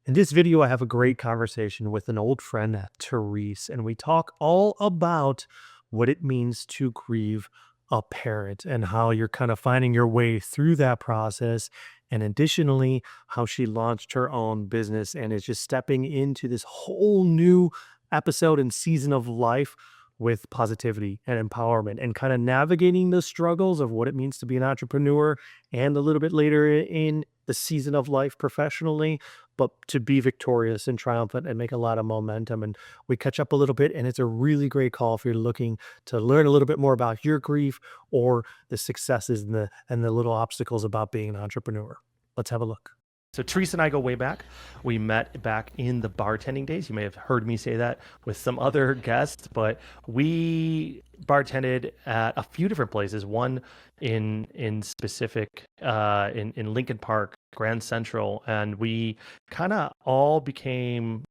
In this video, I have a great conversation with an old friend, Therese, and we talk all about what it means to grieve a parent and how you're kind of finding your way through that process. And additionally, how she launched her own business and is just stepping into this whole new episode and season of life with positivity and empowerment and kind of navigating the struggles of what it means to be an entrepreneur and a little bit later in the season of life professionally, but to be victorious and triumphant and make a lot of momentum. And we catch up a little bit, and it's a really great call if you're looking to learn a little bit more about your grief or the successes and the little obstacles about being an entrepreneur. Let's have a look. So Therese and I go way back. We met back in the bartending days. You may have heard me say that with some other guests, but we bartended at a few different places. One in specific in Lincoln Park, Grand Central, and we kind of all became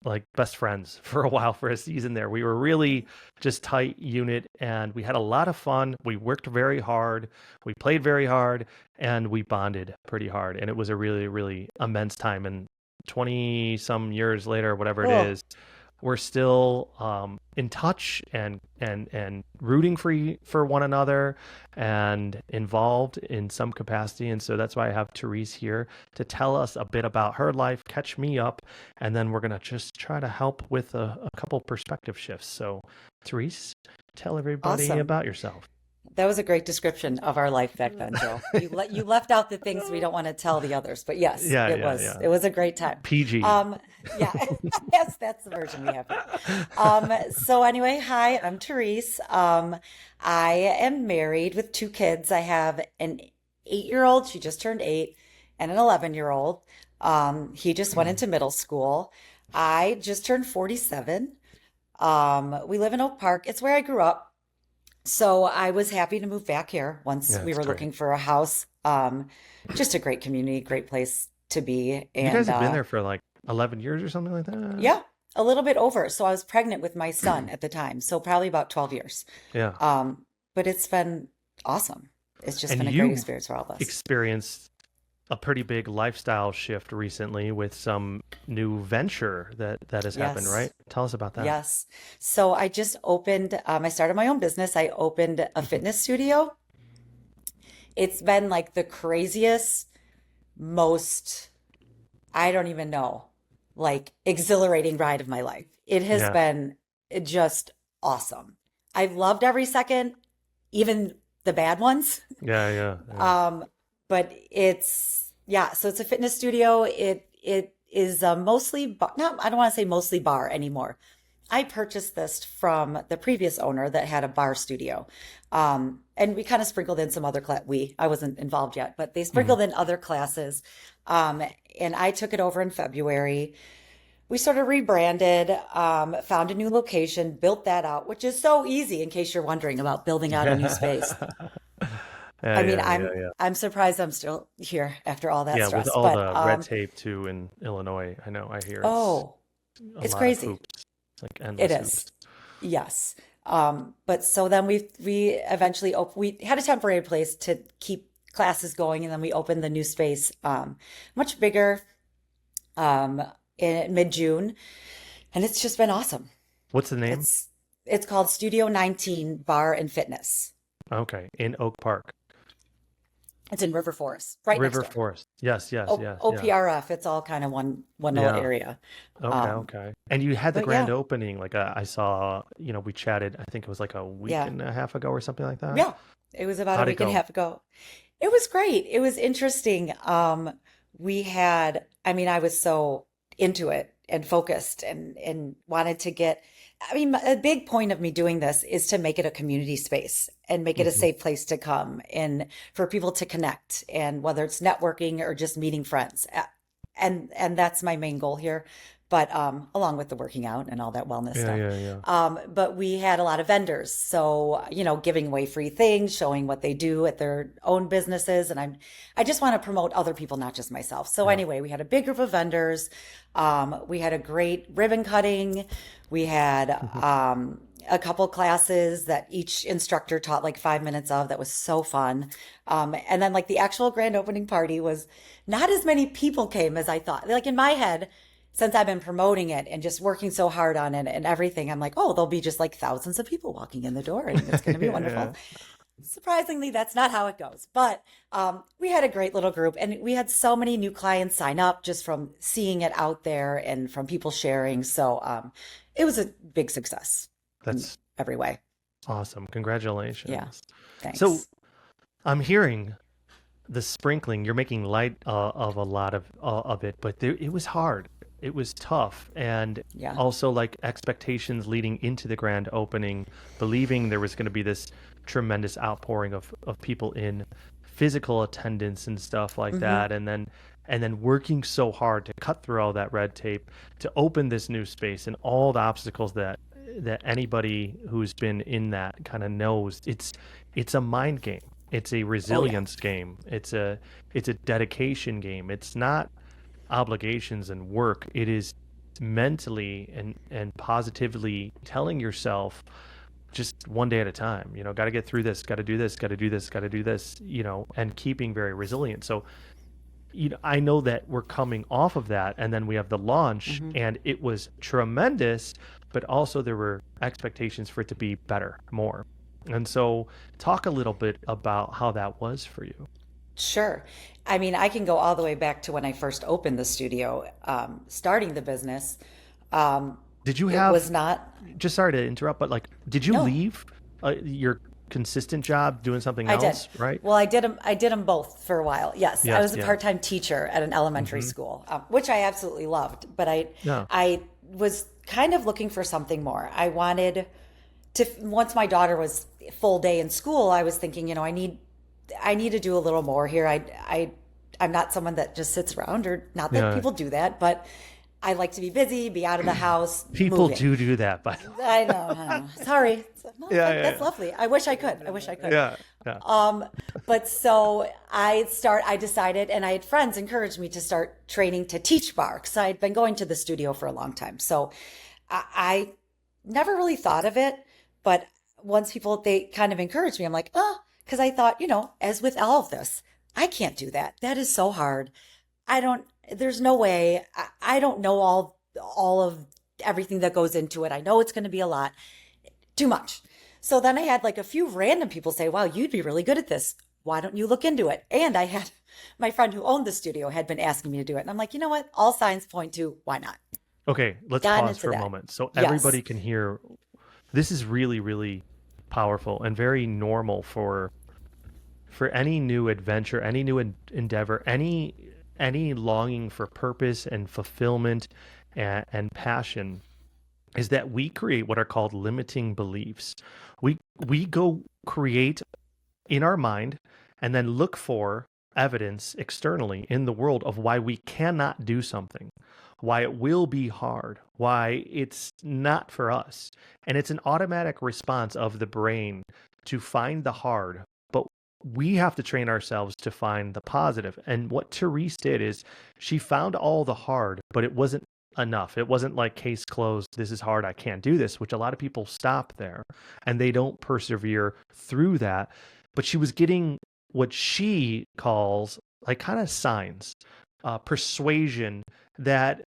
like best friends for a while, for a season there. We were really just tight unit, and we had a lot of fun. We worked very hard, we played very hard, and we bonded pretty hard. And it was a really, really immense time. And 20 some years later, whatever it Oh, is, we're still in touch and rooting for one another and involved in some capacity. And so that's why I have Therese here to tell us a bit about her life, catch me up, and then we're going to just try to help with a couple perspective shifts. So Therese, tell everybody awesome. about yourself. That was a great description of our life back then, Joe. You left out the things we don't want to tell the others, but yes, Yeah, it yeah, was yeah. it was a great time. PG. Um, yeah, yes, that's the version we have here. So anyway, hi, I'm Therese. I am married with two kids. I have an 8-year-old, she just turned 8, and an 11-year-old. He just went into middle school. I just turned 47. We live in Oak Park. It's where I grew up. So I was happy to move back here once Yeah, we it's were great. looking for a house. Just a great community, great place to be. You guys And have been there for like 11 years or something like that? yeah, a little bit over. So I was pregnant with my son at the time. So probably about 12 years. Yeah. But it's been awesome. It's just And been a great you experience for all of us. experienced a pretty big lifestyle shift recently with some new venture that has happened, right? Yes. Tell us about that. Yes. So I just opened, I started my own business. I opened a fitness studio. It's been like the craziest, most I don't even know, like exhilarating ride of my life. It has Yeah. been just awesome. I've loved every second, even the bad ones. Yeah, yeah, yeah. But yeah, so it's a fitness studio. It is mostly no, I don't want to say mostly bar anymore. I purchased this from the previous owner that had a bar studio. And we kind of sprinkled in some other I wasn't involved yet, but they Mhm. sprinkled in other classes. Um, and I took it over in February. We sort of rebranded, found a new location, built that out, which is so easy in case you're wondering about building out a new space. Yeah, I mean, yeah, yeah, I'm yeah. I'm surprised I'm still here after all that Yeah, with stress. all But the red tape too in Illinois, I know, I hear it's oh, a it's lot of crazy. hoops. It's like It endless is. hoops. Yes. But so then we eventually we had a temporary place to keep classes going, and then we opened the new space, much bigger, um, in mid-June, and it's just been awesome. What's the name? It's it's called Studio 19 Bar and Fitness. Okay, in Oak Park. It's in River Forest, right next River door. Forest. Yes, yes, yes, yeah. OPRF. It's all kind of one little Yeah. area. Okay, Um, okay. And you had the but grand yeah, opening, like I saw, we chatted, I think it was like a week yeah, and a half ago or something like that. yeah. It was about a How'd it week and a go? half ago. It was great. It was interesting. I mean, I was so into it and focused and wanted to I mean, a big point of me doing this is to make it a community space and make it a Hmm. safe place to come and for people to connect, and whether it's networking or just meeting friends. And that's my main goal here. But along with the working out and all that wellness Yeah, stuff. yeah, yeah. But we had a lot of vendors. So, giving away free things, showing what they do at their own businesses. And I just want to promote other people, not just myself. So Yeah. anyway, we had a big group of vendors. We had a great ribbon cutting. We had a couple classes that each instructor taught like 5 minutes of. That was so fun. And then like the actual grand opening party was not as many people came as I thought. Like in my head, since I've been promoting it and just working so hard on it and everything, I'm like, oh, there'll be just like thousands of people walking in the door and it's going to be wonderful. Yeah. Surprisingly, that's not how it goes. But we had a great little group, and we had so many new clients sign up just from seeing it out there and from people sharing. So it was a big success in That's every way. awesome. Yeah, Congratulations. So thanks. I'm hearing the sprinkling. You're making light of a lot of it, but it was hard. It was tough, and Yeah. also like expectations leading into the grand opening, believing there was going to be this tremendous outpouring of people in physical attendance and stuff like Hmm. that, and then working so hard to cut through all that red tape to open this new space and all the obstacles that anybody who's been in that kind of knows. It's a mind game. It's a Oh, yeah. resilience game. It's a dedication game. It's not obligations and work. It is mentally and positively telling yourself just one day at a time, got to get through this, got to do this, got to do this, got to do this, and keeping very resilient. So, I know that we're coming off of that, and then we have the launch, Hmm. and it was tremendous, but also there were expectations for it to be better, more. And so, talk a little bit about how that was for you. Sure. I mean, I can go all the way back to when I first opened the studio, starting the business. Um, Did you it have, was not, just sorry to interrupt, but like, did you no, leave your consistent job doing something I did. else, right? Well, I did them both for a while. Yes, I Yes, was a yeah. part-time teacher at an elementary Hmm. school, which I absolutely loved. But Yeah. I was kind of looking for something more. I wanted to. Once my daughter was full day in school, I was thinking, I need to do a little more here. I'm not someone that just sits around, or not that Yeah. people do that, but I like to be busy, be out of the house, People moving. do that, by the way. I know, I know. Sorry. No, Yeah, that's yeah, lovely. I wish I could. I wish I could. yeah. Yeah. Um, but so I decided, and I had friends encouraged me to start training to teach bar because I'd been going to the studio for a long time. So I never really thought of it, but once they kind of encouraged me, I'm like, oh, because I thought, as with all of this, I can't do that. That is so hard. There's no way. I don't know all of everything that goes into it. I know it's going to be a lot, too much. So then I had like a few random people say, wow, you'd be really good at this. Why don't you look into it? And I had my friend who owned the studio had been asking me to do it. And I'm like, you know what? All signs point to why not? Okay, let's Gotten pause into for a that. moment so Yes. everybody can hear. This is really, really powerful and very normal for any new adventure, any new endeavor, any longing for purpose and fulfillment and passion, is that we create what are called limiting beliefs. We go create in our mind and then look for evidence externally in the world of why we cannot do something, why it will be hard, why it's not for us. And it's an automatic response of the brain to find the hard. But we have to train ourselves to find the positive. And what Therese did is she found all the hard, but it wasn't enough. It wasn't like case closed, this is hard, I can't do this, which a lot of people stop there and they don't persevere through that. But she was getting what she calls like kind of signs, persuasion that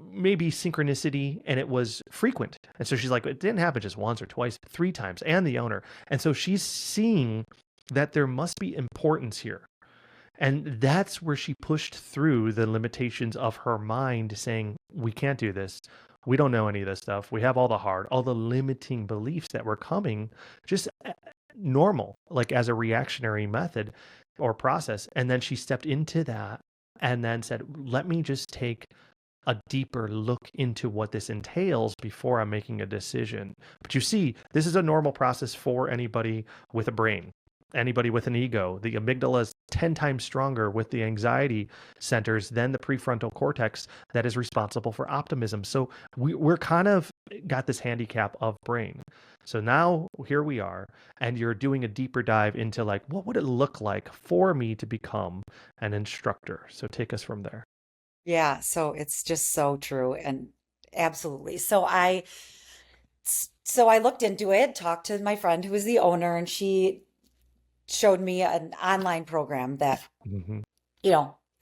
maybe synchronicity, and it was frequent. And so she's like, it didn't happen just once or twice, 3 times, and the owner. And so she's seeing that there must be importance here. And that's where she pushed through the limitations of her mind, saying, we can't do this. We don't know any of this stuff. We have all the hard, all the limiting beliefs that were coming just normal, like as a reactionary method or process. And then she stepped into that and then said, let me just take a deeper look into what this entails before I'm making a decision. But you see, this is a normal process for anybody with a brain, anybody with an ego. The amygdala is 10 times stronger with the anxiety centers than the prefrontal cortex that is responsible for optimism. So we're kind of got this handicap of brain. So now here we are, and you're doing a deeper dive into like, what would it look like for me to become an instructor? So take us from there. Yeah. So it's just so true. And absolutely. So So I looked into it, talked to my friend who was the owner, and she showed me an online program that, Hmm.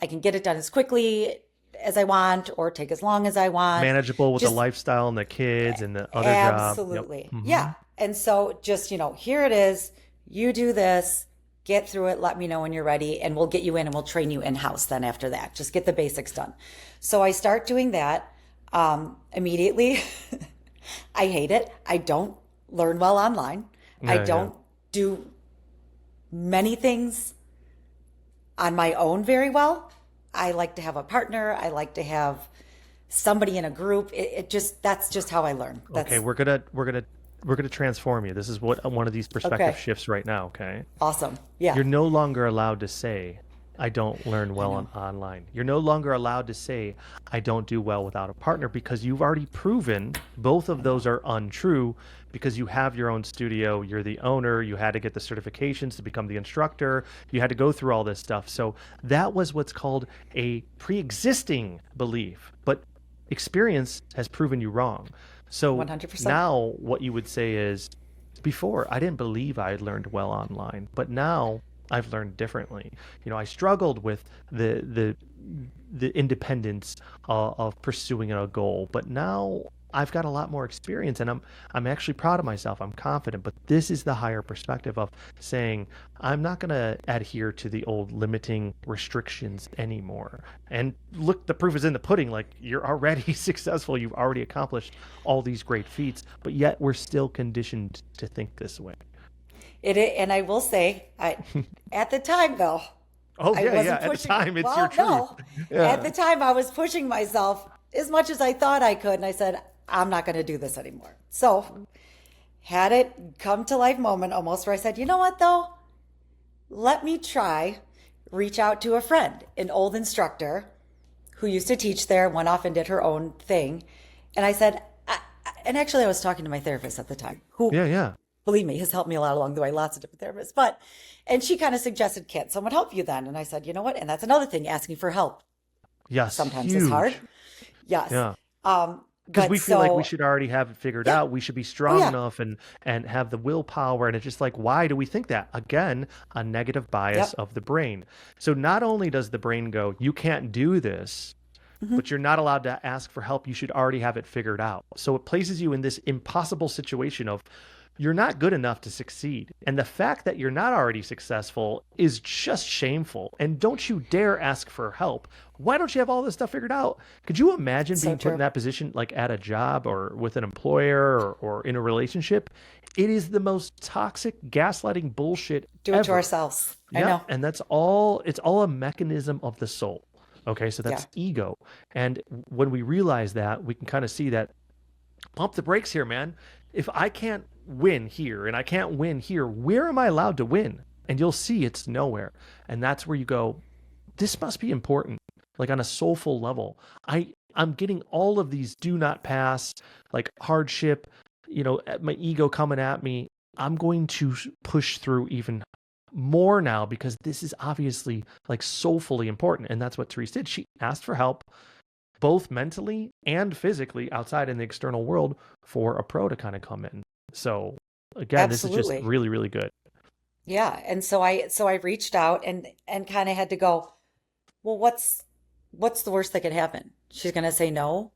I can get it done as quickly as I want or take as long as I want. Manageable with the Just lifestyle and the kids and the other job. Yep. absolutely. Yeah. Hmm. And so just, here it is. You do this, get through it, let me know when you're ready, and we'll get you in and we'll train you in-house then after that. Just get the basics done. So I start doing that immediately. I hate it. I don't learn well online. I Yeah, yeah. don't do many things on my own very well. I like to have a partner. I like to have somebody in a group. It just that's just how I learn. Okay, That's we're gonna transform you. This is what one of these perspective okay. shifts right now, okay? Awesome. Yeah, You're no longer allowed to say, I don't learn I well know. online. You're no longer allowed to say, I don't do well without a partner because you've already proven both of I those know. are untrue because you have your own studio, you're the owner, you had to get the certifications to become the instructor, you had to go through all this stuff. So that was what's called a pre existing belief. But experience has proven you wrong. So 100%. now what you would say is, before I didn't believe I had learned well online, but now I've learned differently. I struggled with the independence of pursuing a goal, but now I've got a lot more experience, and I'm actually proud of myself. I'm confident, but this is the higher perspective of saying I'm not going to adhere to the old limiting restrictions anymore. And look, the proof is in the pudding. Like, you're already successful, you've already accomplished all these great feats, but yet we're still conditioned to think this way. And I will say, at the time though, Oh I yeah, yeah. wasn't At the pushing. time, it's your Well, truth. no, at Yeah. the time I was pushing myself as much as I thought I could, and I said, I'm not going to do this anymore. So had it come to life moment almost where I said, you know what though, let me try reach out to a friend, an old instructor who used to teach there, went off and did her own thing. And I said, and actually, I was talking to my therapist at the time, who, Yeah, yeah. believe me, has helped me a lot along the way, lots of different therapists. And she kind of suggested, can't someone help you then? And I said, you know what? And that's another thing, asking for help Yes, sometimes is hard. huge. Yes. Yeah. Because But we feel like we so, should already have it figured yeah. out. We should be Oh, strong yeah. enough and have the willpower. And it's just like, why do we think that? Again, a negative bias Yep. of the brain. So not only does the brain go, you can't do this, Hmm. but you're not allowed to ask for help. You should already have it figured out. So it places you in this impossible situation of you're not good enough to succeed. And the fact that you're not already successful is just shameful. And don't you dare ask for help. Why don't you have all this stuff figured out? Could you imagine So being put in true. that position, like at a job or with an employer or in a relationship? It is the most toxic, gaslighting bullshit Do it to ever. ourselves. I Yep. know. And that's all, it's all a mechanism of the soul. Okay. So Yeah. that's ego. And when we realize that, we can kind of see that pump the brakes here, man. If I can't win here and I can't win here, where am I allowed to win? And you'll see it's nowhere. And that's where you go, this must be important. Like on a soulful level. I'm getting all of these do not pass, like hardship, my ego coming at me. I'm going to push through even more now because this is obviously like soulfully important. And that's what Therese did. She asked for help both mentally and physically outside in the external world for a pro to kind of come in. So again, this is just Absolutely. really, really good. Yeah. And so I reached out and kind of had to go, well, what's the worst that could happen? She's gonna say no.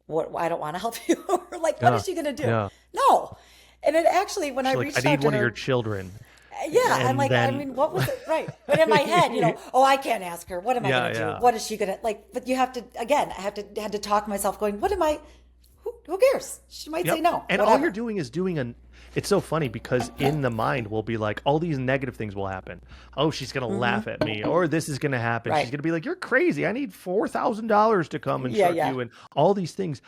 What, I don't want to help you. Or like, what Yeah. is she gonna do? Yeah. No. And it actually, when I She's like, I reached need out to one of your her, children. yeah, I'm And like, I then, mean, what was it? Right. But in my head, oh, I can't ask her. What am I yeah, gonna do? yeah. What is she gonna like? But you have to, again, I had to talk myself going, what am I? Who cares? She might say Yep. no, And all you're whatever. doing is doing it's so funny because in the mind will be like all these negative things will happen. Oh, she's going to laugh Hmm. at me, or this is going to happen. She's Right. going to be like, you're crazy. I need $4,000 to come Yeah, instruct yeah. you and all these things.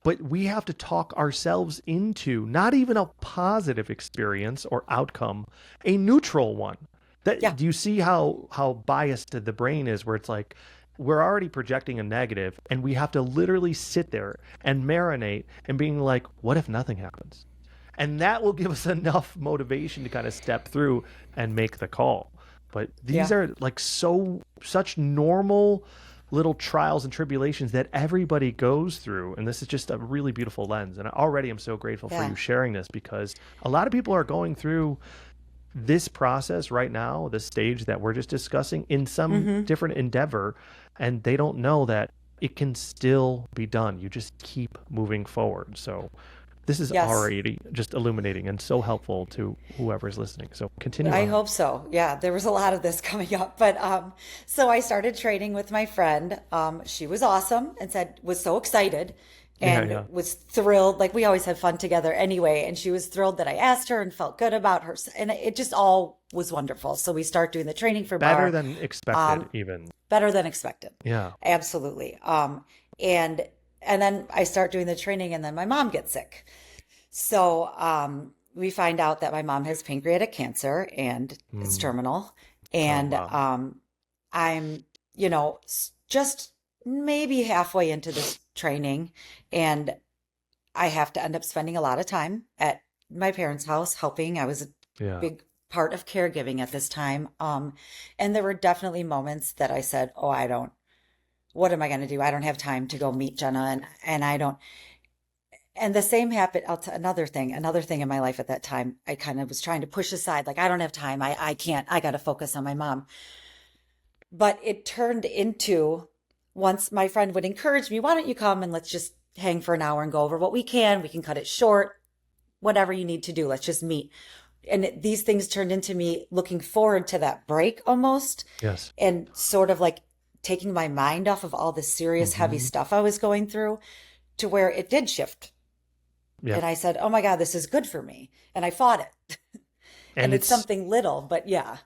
But we have to talk ourselves into not even a positive experience or outcome, a neutral one. Yeah. That do you see how biased the brain is where it's like we're already projecting a negative and we have to literally sit there and marinate and being like, what if nothing happens? And that will give us enough motivation to kind of step through and make the call. But these Yeah. are like such normal little trials and tribulations that everybody goes through. And this is just a really beautiful lens. And already I'm so grateful for Yeah. you sharing this, because a lot of people are going through this process right now, the stage that we're just discussing, in some Mm-hmm. different endeavor, and they don't know that it can still be done. You just keep moving forward. So this is Yes. already just illuminating and so helpful to whoever's listening. So continue I on. hope so. Yeah, there was a lot of this coming up, but so I started training with my friend. She was awesome and said was so excited Yeah, and yeah. was thrilled. Like we always have fun together anyway, and she was thrilled that I asked her and felt good about her, and it just all was wonderful. So we start doing the training for Better bar, than expected, um, even. better than expected, Yeah. absolutely. And and then I start doing the training, and then my mom gets sick. So we find out that my mom has pancreatic cancer and it's Mm. terminal. Oh, And wow. I'm, you know, just maybe halfway into this training, and I have to end up spending a lot of time at my parents' house helping. I was a Yeah. big part of caregiving at this time. And there were definitely moments that I said, "Oh, I don't. What am I going to do? I don't have time to go meet Jenna, and I don't." And the same happened. I'll tell another thing in my life at that time. I kind of was trying to push aside, like, I don't have time. I can't, I got to focus on my mom. But it turned into once my friend would encourage me, why don't you come and let's just hang for an hour and go over what we can. We can cut it short, whatever you need to do. Let's just meet. And these things turned into me looking forward to that break almost Yes. and sort of like taking my mind off of all the serious, heavy Hmm. stuff I was going through to where it did shift Yep. and I said, "Oh my God, this is good for me." And I fought it. And And it's something little, but yeah.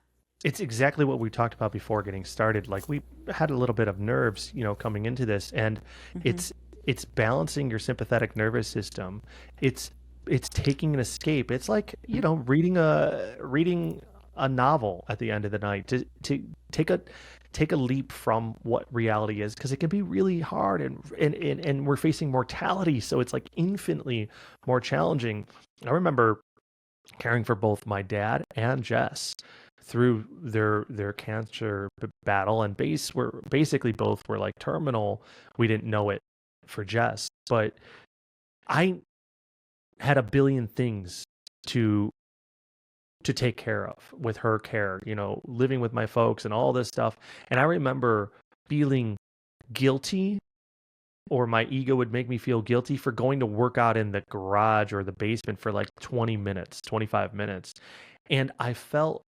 it's exactly what we talked about before getting started. Like, we had a little bit of nerves, coming into this, and Hmm. it's it's balancing your sympathetic nervous system. It's it's taking an escape. It's like, reading a novel at the end of the night, to take a leap from what reality is, because it can be really hard, and we're facing mortality, so it's like infinitely more challenging. I remember caring for both my dad and Jess through their cancer battle, and basically both were like terminal. We didn't know it for Jess, but I had a billion things to take care of with her care, living with my folks and all this stuff. And I remember feeling guilty, or my ego would make me feel guilty for going to work out in the garage or the basement for like 20 minutes, 25 minutes. And I felt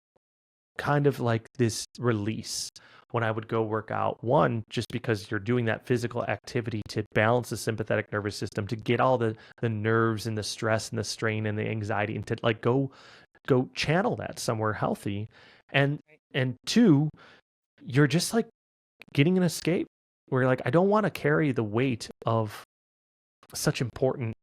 kind of like this release when I would go work out. One, just because you're doing that physical activity to balance the sympathetic nervous system, to get all the nerves and the stress and the strain and the anxiety, and to like go channel that somewhere healthy. And and two, you're just like getting an escape where you're like, I don't want to carry the weight of such important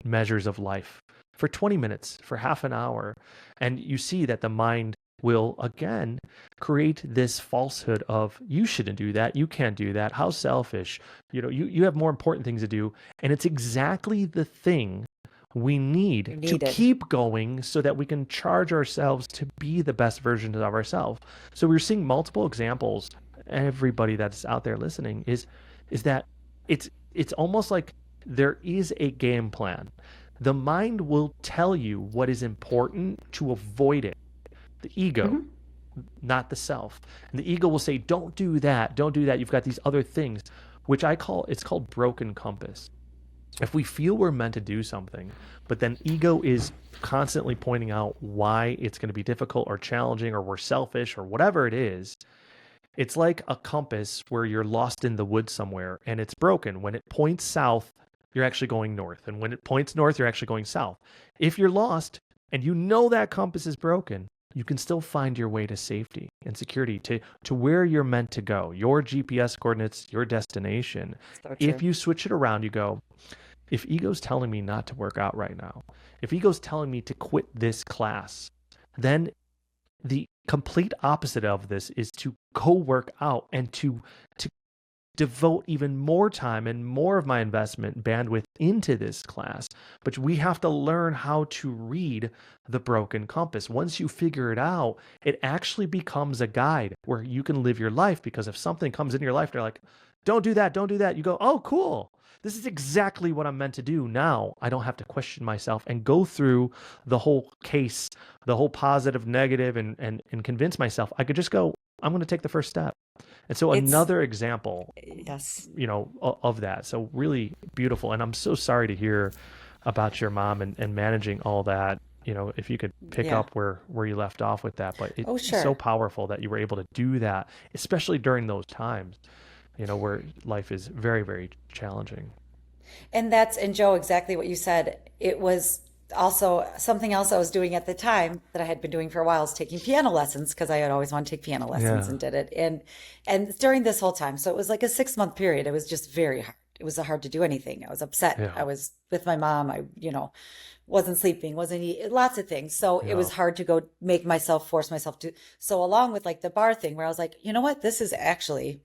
measures of life for 20 minutes, for half an hour. And you see that the mind will again create this falsehood of, you shouldn't do that, you can't do that, how selfish, you have more important things to do. And it's exactly the thing we need You to needed. keep going so that we can charge ourselves to be the best versions of ourselves. So we're seeing multiple examples. Everybody that's out there listening is that it's almost like there is a game plan. The mind will tell you what is important to avoid it. The ego, Hmm. not the self. And the ego will say, don't do that. Don't do that. You've got these other things, which it's called broken compass. If we feel we're meant to do something, but then ego is constantly pointing out why it's going to be difficult or challenging, or we're selfish or whatever it is, it's like a compass where you're lost in the woods somewhere and it's broken. When it points south, you're actually going north. And when it points north, you're actually going south. If you're lost and you know that compass is broken, you can still find your way to safety and security, to where you're meant to go, your GPS coordinates, your destination. So If true. you switch it around, you go, if ego's telling me not to work out right now, if ego's telling me to quit this class, then the complete opposite of this is to go work out and to devote even more time and more of my investment bandwidth into this class. But we have to learn how to read the broken compass. Once you figure it out, it actually becomes a guide where you can live your life, because if something comes in your life, they're like, don't do that, don't do that. You go, oh, cool. This is exactly what I'm meant to do. Now I don't have to question myself and go through the whole case, the whole positive, negative, and convince myself. I could just go, I'm going to take the first step. And so It's another example, yes. of that. So really beautiful. And I'm so sorry to hear about your mom and managing all that. If you could pick Yeah. up where you left off with that, but Oh, it's so sure. powerful that you were able to do that, especially during those times, where life is very, very challenging. And Joe, exactly what you said. It was also something else I was doing at the time that I had been doing for a while is taking piano lessons because I had always wanted to take piano lessons Yeah. and did it. And during this whole time, so it was like a 6 month period. It was just very hard. It was hard to do anything. I was upset. Yeah. I was with my mom. Wasn't sleeping, wasn't eating, lots of things. So it Yeah. was hard to go make myself force myself to. So along with like the bar thing where I was like, you know what? This is actually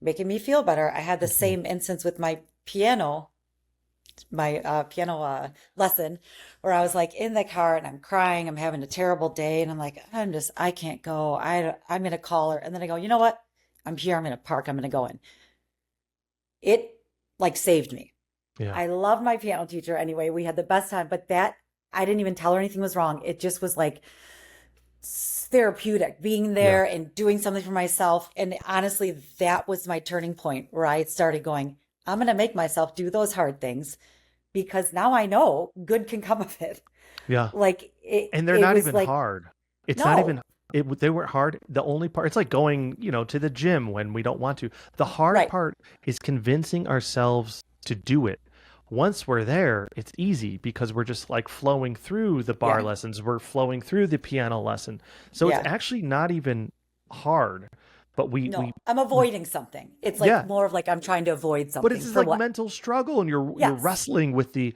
making me feel better. I had the Mhm. same instance with my piano lesson where I was like in the car and I'm crying. I'm having a terrible day. And I'm like, I can't go. I'm going to call her. And then I go, you know what? I'm here. I'm going to park. I'm going to go in. It like saved me. Yeah. I love my piano teacher anyway. We had the best time, but I didn't even tell her anything was wrong. It just was like therapeutic being Yeah. there and doing something for myself. And honestly, that was my turning point where I started going, I'm going to make myself do those hard things because now I know good can come of it. Yeah. Like And they're it not was even like, hard. It's not no, even they weren't hard. The only part, it's like going, to the gym when we don't want to. The hard right. part is convincing ourselves to do it. Once we're there, it's easy because we're just like flowing through the bar Yeah. lessons, we're flowing through the piano lesson. So it's Yeah. actually not even hard, but we No, I'm avoiding something. It's like yeah, more of like I'm trying to avoid but it's something this for like what? mental struggle, and you're Yes. wrestling with the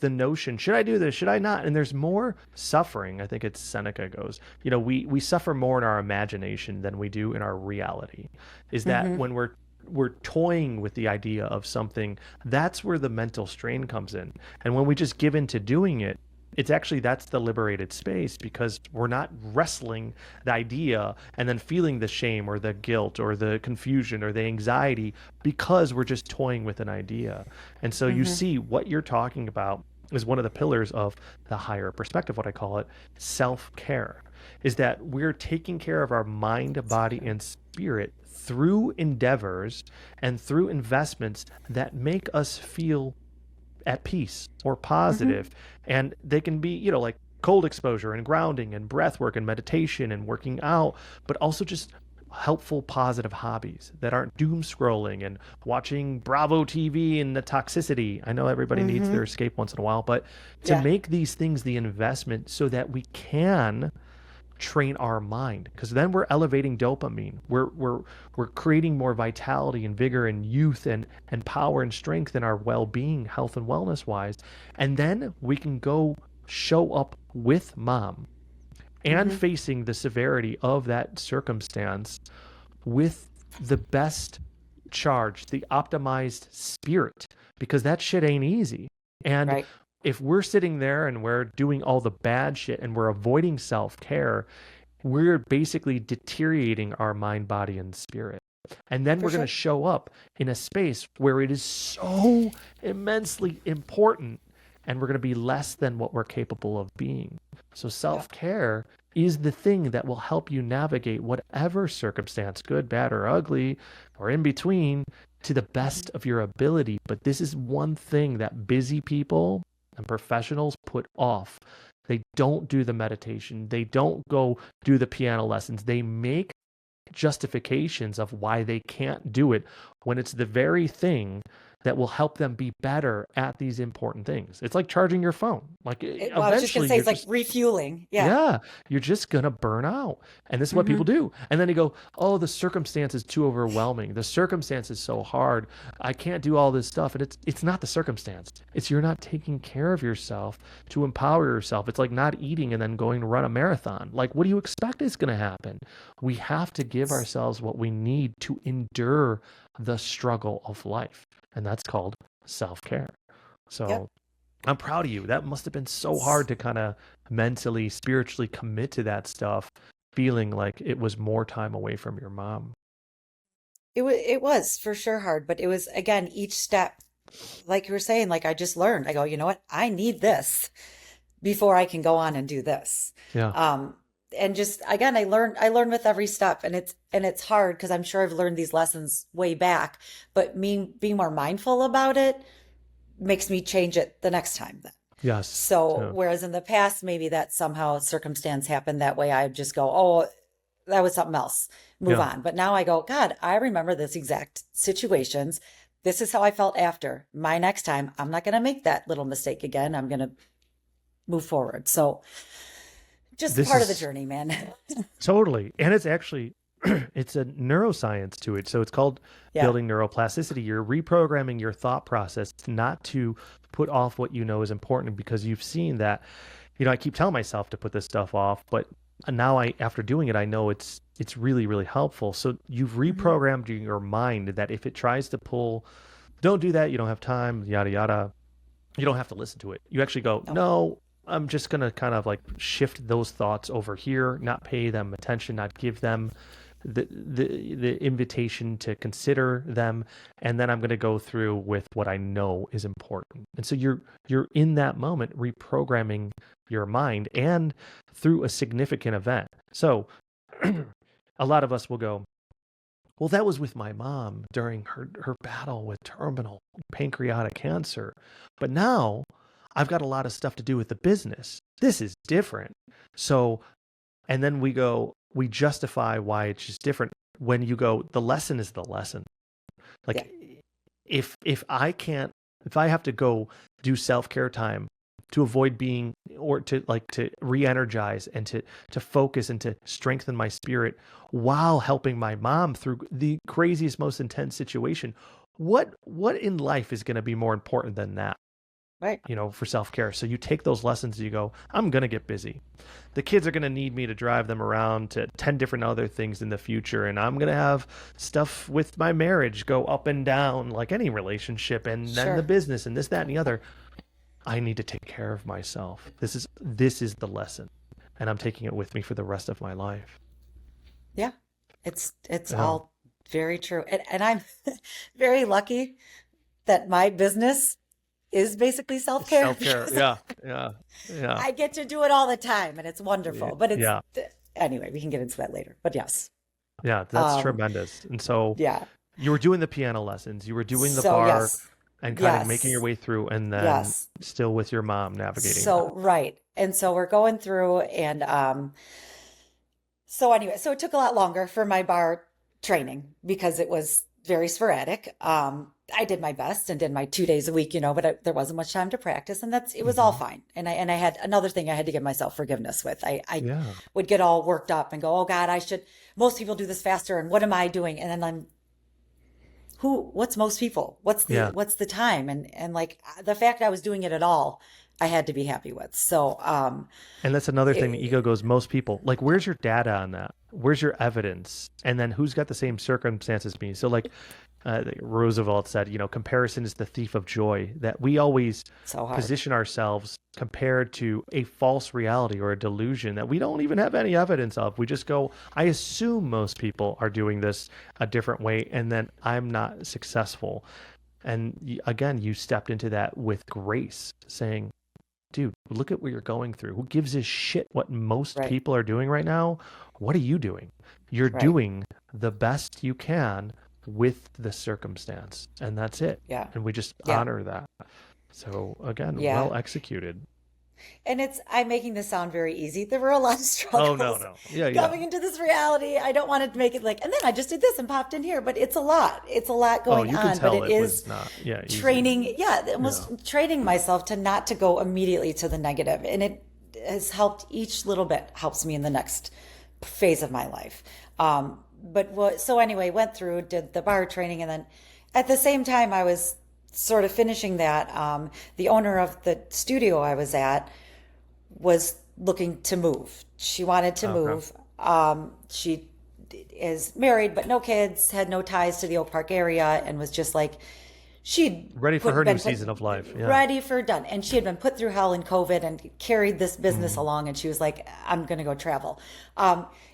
notion, should I do this, should I not? And there's more suffering. I think it's Seneca goes, we suffer more in our imagination than we do in our reality. Is that Hmm. when we're toying with the idea of something, that's where the mental strain comes in. And when we just give in to doing it, it's actually, that's the liberated space, because we're not wrestling the idea and then feeling the shame or the guilt or the confusion or the anxiety, because we're just toying with an idea. And so you Hmm. see what you're talking about is one of the pillars of the higher perspective, what I call it, self-care, is that we're taking care of our mind, body, and spirit through endeavors and through investments that make us feel at peace or Hmm. positive. And they can be, like cold exposure and grounding and breath work and meditation and working out, but also just helpful, positive hobbies that aren't doom scrolling and watching Bravo TV and the toxicity. I know everybody needs their Hmm. escape once in a while, but to Yeah. make these things the investment so that we can train our mind, because then we're elevating dopamine, we're creating more vitality and vigor and youth and power and strength in our well-being, health and wellness wise. And then we can go show up with mom and Hmm. facing the severity of that circumstance with the best charge, the optimized spirit, because that shit ain't easy. And Right. if we're sitting there and we're doing all the bad shit and we're avoiding self-care, we're basically deteriorating our mind, body, and spirit. And then For we're going to sure. show up in a space where it is so immensely important, and we're going to be less than what we're capable of being. So Yeah. self-care is the thing that will help you navigate whatever circumstance, good, bad, or ugly, or in between, to the Hmm. best of your ability. But this is one thing that busy people and professionals put off. They don't do the meditation. They don't go do the piano lessons. They make justifications of why they can't do it, when it's the very thing that will help them be better at these important things. It's like charging your phone. Like Well, I was just gonna eventually say you're it's like just, refueling. Yeah. yeah, you're just gonna burn out. And this is what people Hmm. do. And then you go, oh, the circumstance is too overwhelming. The circumstance is so hard. I can't do all this stuff. And it's not the circumstance. It's you're not taking care of yourself to empower yourself. It's like not eating and then going to run a marathon. Like, what do you expect is gonna happen? We have to give ourselves what we need to endure the struggle of life. And that's called self-care. So Yep. I'm proud of you. That must have been so hard to kind of mentally, spiritually commit to that stuff, feeling like it was more time away from your mom. It was for sure hard, but it was again each step, like you were saying, like I just learned. I go, you know what? I need this before I can go on and do this. Yeah. Um, and just again, I learned with every step, and it's hard because I'm sure I've learned these lessons way back, but me being more mindful about it makes me change it the next time then. Yes. So So, whereas in the past, maybe that somehow circumstance happened that way, I just go, oh, that was something else, move yeah. on. But now I go, God, I remember this exact situations. This is how I felt after. My next time, I'm not going to make that little mistake again. I'm going to move forward. So just This part of the is journey, man. totally. And it's actually it's a neuroscience to it. So it's called Yeah. building neuroplasticity. You're reprogramming your thought process not to put off what you know is important because you've seen that, I keep telling myself to put this stuff off, but now after doing it, I know it's really, really helpful. So you've Hmm. reprogrammed your mind that if it tries to pull, don't do that, you don't have time, yada yada, you don't have to listen to it. You actually go, No, no, I'm just going to kind of like shift those thoughts over here, not pay them attention, not give them the invitation to consider them, and then I'm going to go through with what I know is important. And so you're in that moment reprogramming your mind and through a significant event. So a lot of us will go, well, that was with my mom during her battle with terminal pancreatic cancer. But now I've got a lot of stuff to do with the business. This is different. So, and then we justify why it's just different when you go, the lesson is the lesson. yeah, Like if I have to go do self-care time to avoid being or to re-energize and to focus and to strengthen my spirit while helping my mom through the craziest, most intense situation, what in life is going to be more important than that? right. For self-care. So you take those lessons and you go, I'm going to get busy. The kids are going to need me to drive them around to 10 different other things in the future. And I'm going to have stuff with my marriage go up and down like any relationship. And then the Sure. business and this, that, and the other. I need to take care of myself. This is the lesson. And I'm taking it with me for the rest of my life. Yeah. It's Oh, all very true. And I'm very lucky that my business is basically self-care self-care. because Yeah. Yeah. Yeah. I get to do it all the time and it's wonderful. But it's Yeah. anyway, we can get into that later. But yes. Yeah. That's Um, tremendous. And so yeah. you were doing the piano lessons, you were doing the So bar yes. and kind of making your Yes. way through, and then Yes. still with your mom navigating that. So right. And so we're going through and so anyway, so it took a lot longer for my bar training because it was very sporadic. I did my best and did my 2 days a week, but there wasn't much time to practice, and it was all Hmm. fine. And I had another thing I had to give myself forgiveness with. I Yeah. would get all worked up and go, oh God, I should. Most people do this faster, and what am I doing? And then what's most people? Yeah. What's the time? And like the fact I was doing it at all, I had to be happy with. So And that's another thing the ego it, goes, most people, like, where's your data on that? Where's your evidence? And then who's got the same circumstances as me? So, like, Roosevelt said, comparison is the thief of joy, that we always so hard. position ourselves compared to a false reality or a delusion that we don't even have any evidence of. We just go, I assume most people are doing this a different way, and then I'm not successful. And again, you stepped into that with grace, saying, dude, look at what you're going through. Who gives a shit what most Right, people are doing right now? What are you doing? You're right. doing the best you can with the circumstance, and that's it. Yeah, And we just yeah, honor that. So again, yeah. well executed. And I'm making this sound very easy. There were a lot of Oh, no, struggles no. Yeah, yeah. coming into this reality. I don't want to make it like, and then I just did this and popped in here, but it's a lot. It's a lot Oh, going you can on, but tell it it is was not, yeah, easy. training. Yeah, Yeah. almost training myself to not to go immediately to the negative. And it has helped, each little bit helps me in the next phase of my life. So anyway, went through, did the bar training, and then at the same time, I was sort of finishing that. The owner of the studio I was at was looking to move. She wanted to Okay. move. She is married but no kids, had no ties to the Oak Park area, and was just like she'd Ready for her new been put season of life. Yeah. ready for done, and she had been put through hell in COVID and carried this business Mm. along, and she was like, I'm gonna go travel.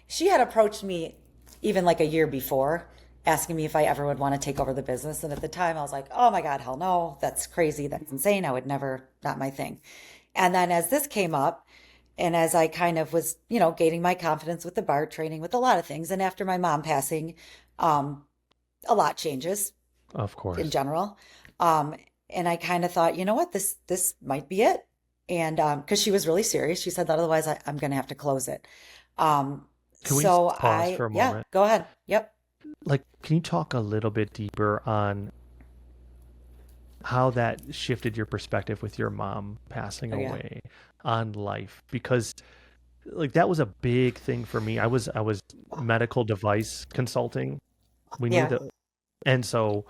She had approached me even like a year before, asking me if I ever would want to take over the business, and at the time I was like, oh my god, hell no, that's crazy, that's insane, I would never, not my thing. And then as this came up, and as I kind of was, gaining my confidence with the bar training, with a lot of things, and after my mom passing, um, a lot changes Of in course. general. Um, and I kind of thought, you know what, this might be it. And because she was really serious, she said that otherwise I'm going to have to close it. Um, Can we so pause for a yeah, moment? go ahead. Yep. Like, can you talk a little bit deeper on how that shifted your perspective with your mom passing Oh yeah. away on life? Because like that was a big thing for me. I was medical device consulting. We knew Yeah. that, and so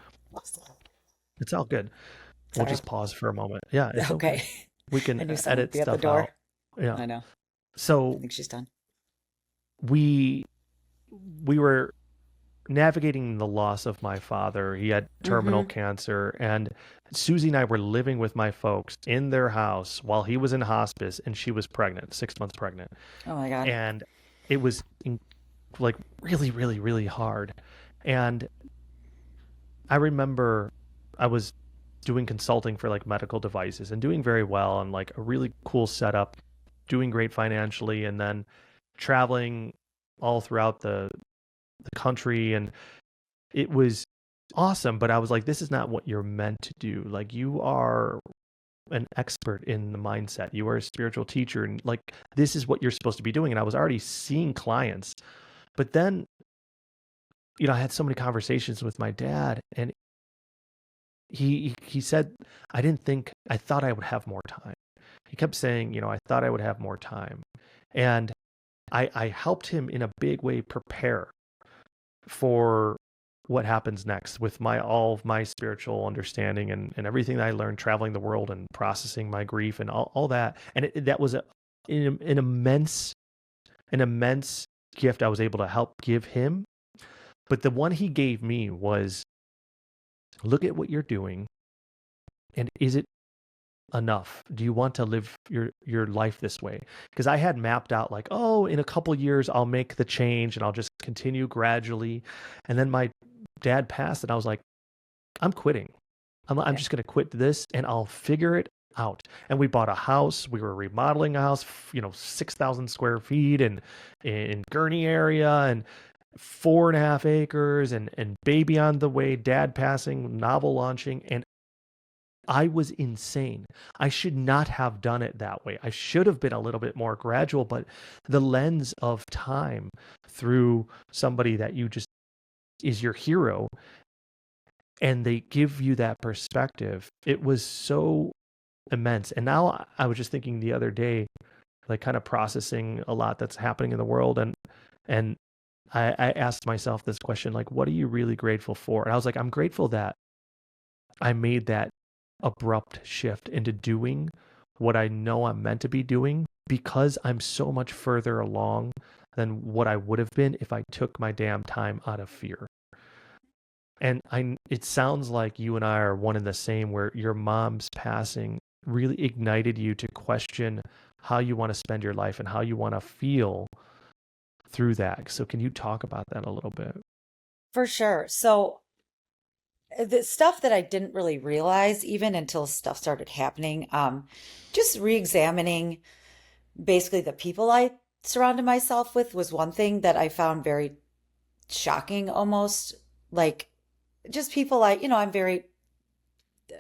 it's all good. We'll Sorry. just pause for a moment. Yeah, it's okay. Okay. We can I knew someone would edit be at the stuff door. out. Yeah. I know. I So think she's done. we we were navigating the loss of my father. He had terminal Mm-hmm. cancer, and Susie and I were living with my folks in their house while he was in hospice, and she was pregnant, 6 months pregnant, Oh my God. and it was like really, really, really hard. And I remember I was doing consulting for like medical devices and doing very well and like a really cool setup, doing great financially, and then traveling all throughout the country, and it was awesome. But I was like, this is not what you're meant to do. Like, you are an expert in the mindset, you are a spiritual teacher, and like this is what you're supposed to be doing. And I was already seeing clients, but then I had so many conversations with my dad, and he said, I thought I would have more time. He kept saying, I thought I would have more time. And I helped him in a big way prepare for what happens next with all of my spiritual understanding and everything that I learned traveling the world and processing my grief and all that. And that was an immense gift I was able to help give him. But the one he gave me was, look at what you're doing, and is it enough? Do you want to live your life this way? Because I had mapped out like, oh, in a couple years I'll make the change and I'll just continue gradually. And then my dad passed, and I was like, I'm quitting. I'm Yeah. just going to quit this, and I'll figure it out. And we bought a house. We were remodeling a house, 6,000 square feet, and in Gurney area, and 4.5 acres, and baby on the way, dad passing, novel launching, and I was insane. I should not have done it that way. I should have been a little bit more gradual, but the lens of time through somebody that you just is your hero, and they give you that perspective, it was so immense. And now I was just thinking the other day, like kind of processing a lot that's happening in the world, and I asked myself this question, like, what are you really grateful for? And I was like, I'm grateful that I made that abrupt shift into doing what I know I'm meant to be doing, because I'm so much further along than what I would have been if I took my damn time out of fear. And it sounds like you and I are one and the same, where your mom's passing really ignited you to question how you want to spend your life and how you want to feel through that. So can you talk about that a little bit? For sure. So the stuff that I didn't really realize even until stuff started happening, just re-examining basically the people I surrounded myself with was one thing that I found very shocking almost. Like just people I'm very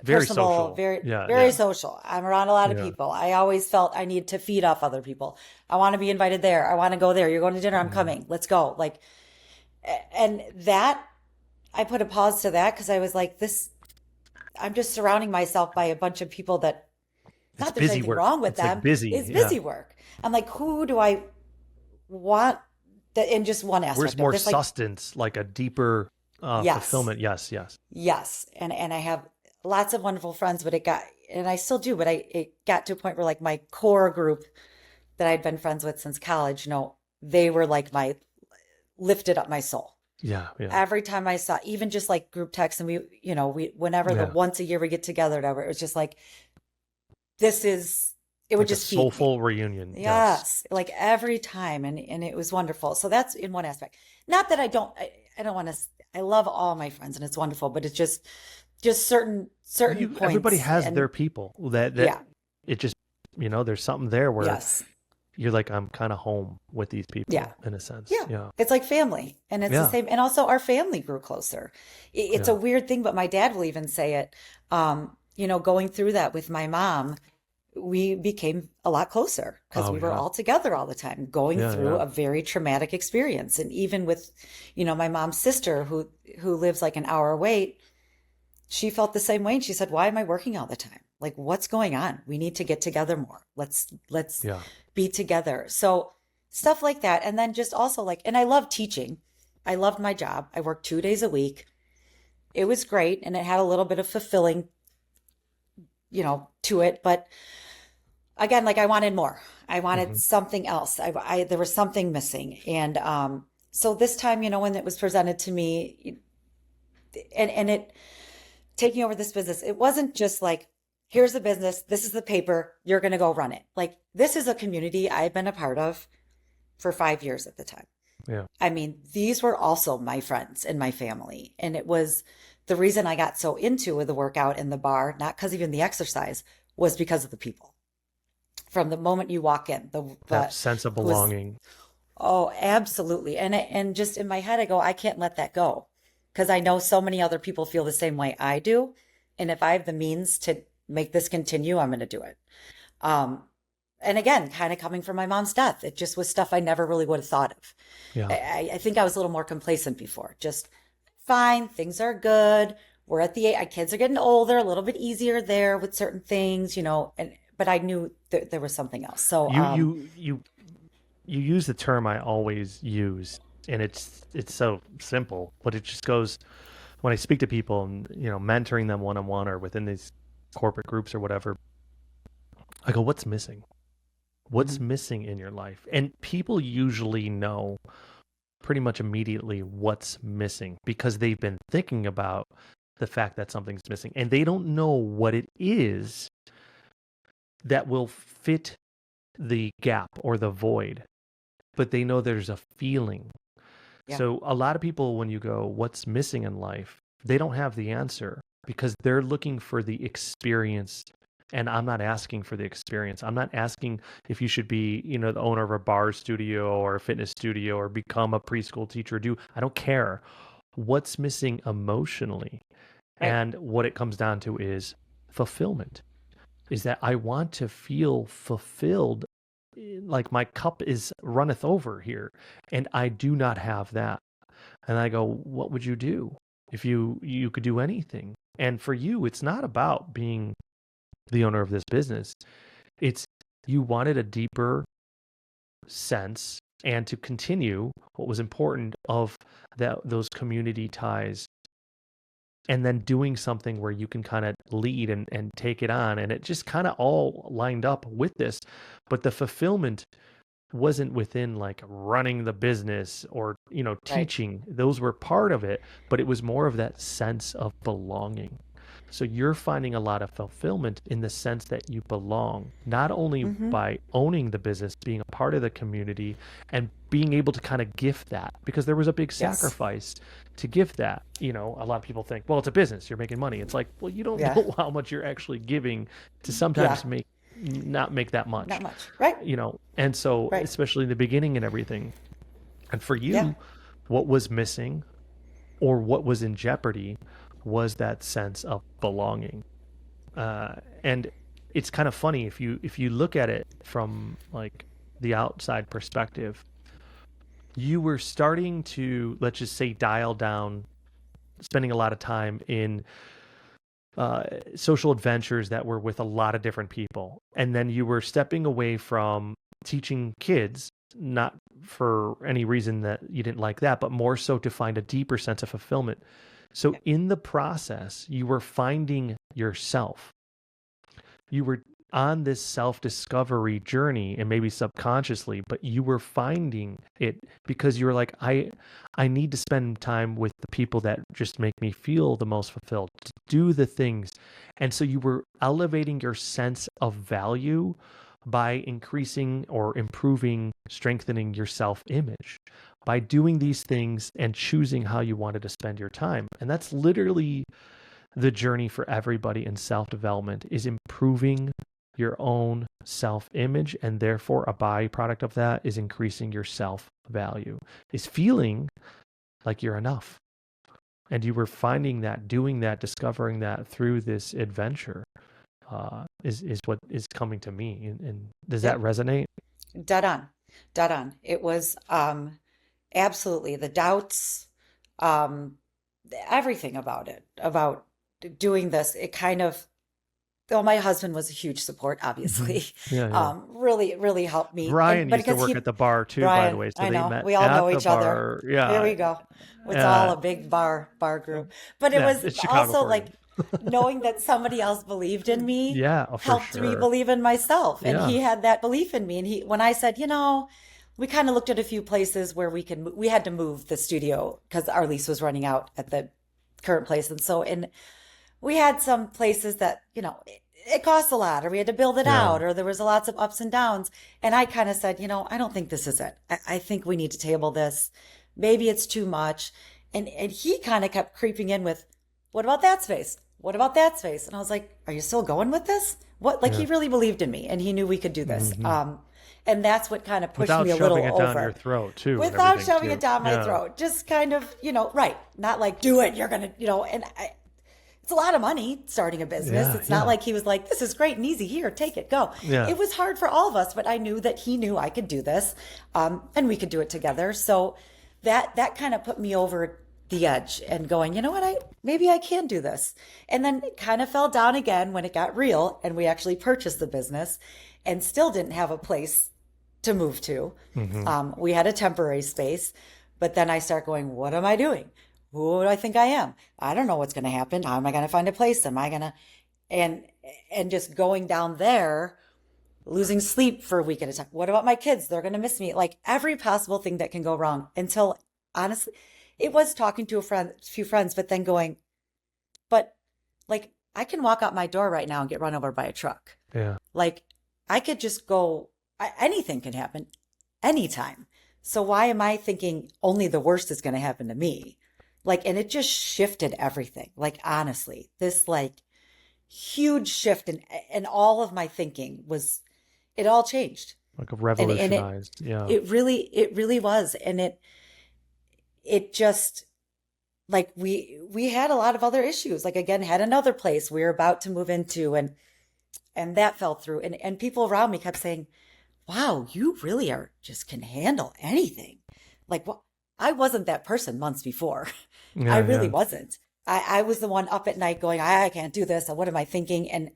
Very personable, social. very, Yeah, very yeah, social. I'm around a lot of yeah. people. I always felt I need to feed off other people. I want to be invited there. I want to go there. You're going to dinner. I'm Mm. coming. Let's go. Like, and that I put a pause to that because I was like, this, I'm just surrounding myself by a bunch of people that, It's not there's busy anything work. wrong with It's like them, busy. it's Yeah. busy work. I'm like, who do I want that in just one Where's aspect of more this? Like, sustenance, like a deeper yes, fulfillment? Yes, yes. yes. And I have lots of wonderful friends, but and I still do, but it got to a point where like my core group that I'd been friends with since college, they were like my lifted up my soul. Yeah. Yeah. Every time I saw, even just like group text, and whenever the Yeah. once a year we get together, whatever, it was just like, this is, it would Like a just feed me. soulful reunion. Yes. Yes, like every time, and it was wonderful. So that's in one aspect. Not that I don't want to. I love all my friends, and it's wonderful. But it's just certain Everybody points, has their and people that yeah, it just, there's something there where yes, you're like, I'm kind of home with these yeah, people in a sense. yeah. Yeah. It's like family, and it's the Yeah. same. And also, our family grew closer. It's a Yeah. weird thing, but my dad will even say it. Going through that with my mom, we became a lot closer because Oh we were yeah. all together all the time, going Yeah. through Yeah. a very traumatic experience. And even with, my mom's sister who lives like an hour away, she felt the same way. And she said, "Why am I working all the time? Like, what's going on? We need to get together more. Let's Yeah. be together." So stuff like that. And then just also like, and I love teaching. I loved my job. I worked 2 days a week. It was great, and it had a little bit of fulfilling, to it. But again, like I wanted more. I wanted Hmm. something else. There was something missing. And so this time, when it was presented to me, and it taking over this business, it wasn't just like, here's the business, this is the paper, you're going to go run it. Like, this is a community I've been a part of for 5 years at the time. Yeah. I mean, these were also my friends and my family. And it was the reason I got so into the workout and the bar, not because even the exercise, was because of the people. From the moment you walk in, That the sense of it was, belonging. oh, absolutely. And just in my head, I go, I can't let that go because I know so many other people feel the same way I do. And if I have the means to make this continue, I'm going to do it. Um, and again, kind of coming from my mom's death, it just was stuff I never really would have thought of. Yeah. I think I was a little more complacent before. Just fine, things are good. We're at the age, kids are getting older, a little bit easier there with certain things, and but I knew there was something else. So, You you you you use the term I always use, and it's so simple, but it just goes when I speak to people and mentoring them one on one or within these corporate groups or whatever. I go, what's missing? What's mhm, missing in your life? And people usually know pretty much immediately what's missing because they've been thinking about the fact that something's missing and they don't know what it is that will fit the gap or the void, but they know there's a feeling. yeah, So a lot of people, when you go, what's missing in life, they don't have the answer because they're looking for the experience. And I'm not asking for the experience. I'm not asking if you should be, the owner of a bar studio or a fitness studio or become a preschool teacher. I don't care. What's missing emotionally? right, And what it comes down to is fulfillment. Is that I want to feel fulfilled, like my cup is runneth over here, and I do not have that. And I go, what would you do if you could do anything? And for you, it's not about being the owner of this business. It's you wanted a deeper sense and to continue what was important of those community ties and then doing something where you can kind of lead and take it on. And it just kind of all lined up with this. But the fulfillment wasn't within like running the business or, right, teaching. Those were part of it, but it was more of that sense of belonging. So you're finding a lot of fulfillment in the sense that you belong, not only hmm, by owning the business, being a part of the community, and being able to kind of gift that because there was a big yes, sacrifice to gift that. A lot of people think, well, it's a business, you're making money. It's like, well, you don't yeah, know how much you're actually giving to yeah, sometimes not make that not much, much, right, and so right, especially in the beginning and everything. And for yeah, you, what was missing or what was in jeopardy was that sense of belonging. And it's kind of funny if you look at it from like the outside perspective. You were starting to, let's just say, dial down spending a lot of time in social adventures that were with a lot of different people. And then you were stepping away from teaching kids, not for any reason that you didn't like that, but more so to find a deeper sense of fulfillment. So yeah, in the process, you were finding yourself. You were on this self-discovery journey, and maybe subconsciously, but you were finding it because you were like, I need to spend time with the people that just make me feel the most fulfilled, to do the things. And so you were elevating your sense of value by increasing or improving, strengthening your self-image by doing these things and choosing how you wanted to spend your time. And that's literally the journey for everybody in self-development, is improving your own self-image, and therefore a byproduct of that is increasing your self-value, is feeling like you're enough. And you were finding that, doing that, discovering that through this adventure, is what is coming to me. And does that Yep. resonate? Dead on. Dead on. It was absolutely the doubts, um, everything about it, about doing this. It kind of, though my husband was a huge support, Mhm. obviously, Yeah, yeah. really, really helped me. And Brian but used to because work at he, the bar too, by the Brian, way. So I they know met we all at know the each other. bar. Here Yeah. we go. It's all a big bar group. But it Yeah, was it's Chicago also for you. like knowing that somebody else believed in me Yeah, for helped me sure. believe in myself. And Yeah. he had that belief in me. And he, when I said, we kind of looked at a few places where we had to move the studio because our lease was running out at the current place. And so, and we had some places that, it costs a lot, or we had to build it Yeah. out, or there was lots of ups and downs. And I kind of said, I don't think this is it. I think we need to table this. Maybe it's too much. And he kind of kept creeping in with, what about that space? What about that space? And I was like, are you still going with this? What? Like Yeah. he really believed in me and he knew we could do this. Hmm. And that's what kind of pushed Without me a shoving little it down your over throat too, and without everything shoving it too. down my Yeah. throat. Just kind of, right. Not like, do it. You're going to, it's a lot of money starting a business. Yeah. It's not Yeah. like he was like, this is great and easy. Here, take it, go. Yeah. It was hard for all of us, but I knew that he knew I could do this, and we could do it together. So that kind of put me over the edge and going, you know what, maybe I can do this. And then it kind of fell down again when it got real and we actually purchased the business and still didn't have a place to move to. Hmm. We had a temporary space, but then I start going, what am I doing? Who do I think I am? I don't know what's going to happen. How am I going to find a place? Am I going to, and, and just going down there, losing sleep for a week at a time. What about my kids? They're going to miss me. Like every possible thing that can go wrong until honestly, it was talking to few friends, but then going, but like I can walk out my door right now and get run over by a truck. Yeah. Like I could just go, anything can happen anytime. So why am I thinking only the worst is going to happen to me? Like, and it just shifted everything. Like, honestly, this like huge shift in all of my thinking was, it all changed. Like a And revolutionized. Yeah. it really was. And it just, like we had a lot of other issues. Like again, had another place we were about to move into and that fell through. And people around me kept saying, wow, you really are just can handle anything. Like, well, I wasn't that person months before. I Yeah. really Yeah. wasn't. I was the one up at night going, I can't do this. What am I thinking? And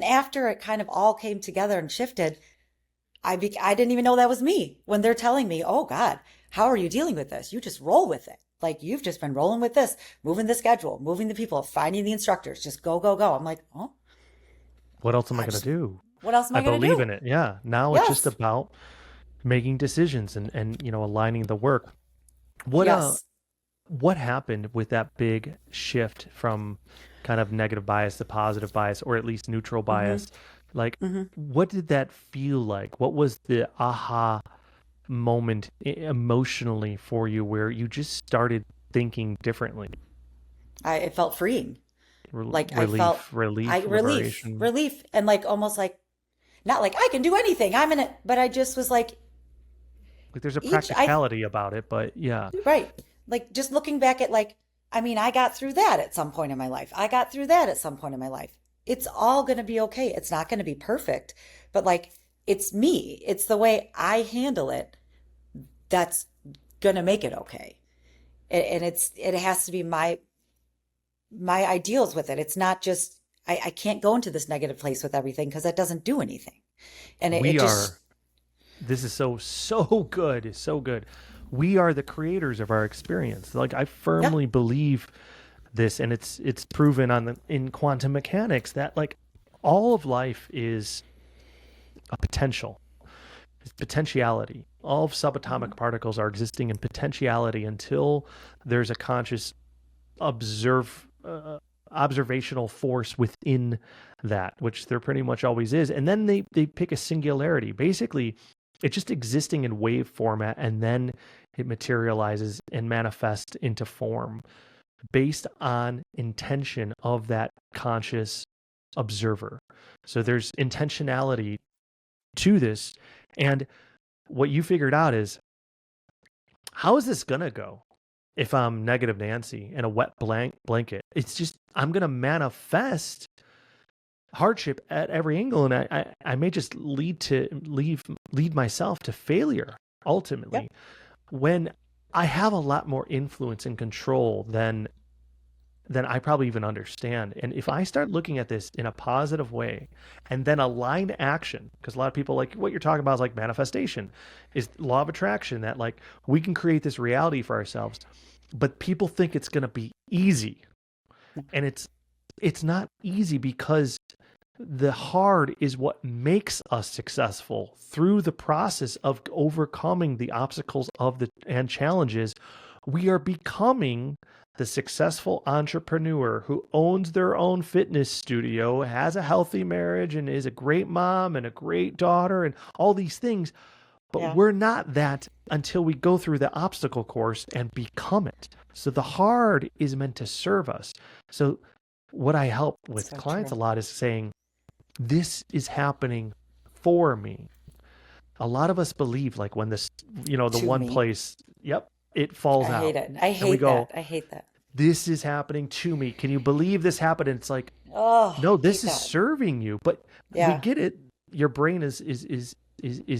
after it kind of all came together and shifted, I didn't even know that was me when they're telling me, oh God, how are you dealing with this? You just roll with it. Like you've just been rolling with this, moving the schedule, moving the people, finding the instructors, just go, go, go. I'm like, oh, What else am I I going to just, do? what else am I I going to believe do? in it. Yeah. Now it's just Yes. about making decisions and aligning the work. What Yes. what happened with that big shift from kind of negative bias to positive bias, or at least neutral Mm-hmm. bias? Like, Mm-hmm. what did that feel like? What was the aha moment emotionally for you where you just started thinking differently? It felt freeing. Like I felt Liberation. relief, and like almost like not like I can do anything. I'm in it, but I just was like Like there's a each I practicality about it, but yeah. right. Like just looking back at like I mean, I got through that at some point in my life. I got through that at some point in my life. It's all going to be okay. It's not going to be perfect, but like it's me. It's the way I handle it that's going to make it okay. And it has to be my ideals with it. It's not just I can't go into this negative place with everything because that doesn't do anything. And it We just are This is so good, so good. We are the creators of our experience. Like I yeah, firmly believe this, and it's proven in quantum mechanics that like all of life is a potential. It's potentiality. All Mhm. subatomic particles are existing in potentiality until there's a conscious observe observational force within that, which there pretty much always is. And then they pick a singularity. Basically, it's just existing in wave format, and then it materializes and manifests into form based on intention of that conscious observer. So there's intentionality to this. And what you figured out is, how is this gonna go if I'm negative Nancy and a wet blanket? It's just, I'm gonna manifest hardship at every angle, and I may just lead myself to failure Yep. ultimately, when I have a lot more influence and control than I probably even understand. And if I start looking at this in a positive way and then align action, because a lot of people, like what you're talking about is like manifestation, is law of attraction, that like we can create this reality for ourselves, but people think it's going to be easy. And it's not easy, because the hard is what makes us successful. Through the process of overcoming the obstacles of the and challenges, we are becoming the successful entrepreneur who owns their own fitness studio, has a healthy marriage, and is a great mom and a great daughter and all these things. But Yeah. we're not that until we go through the obstacle course and become it. So the hard is meant to serve us. So what I help with So clients true. a lot is saying, this is happening for me. A lot of us believe, like, when this, the To one me. place, yep, it falls I hate out. it. I And we hate go, that. I hate that. this is happening to me. Can you believe this happened? And it's like, Oh, no, hate this is that. serving you. But we Yeah. get it. Your brain is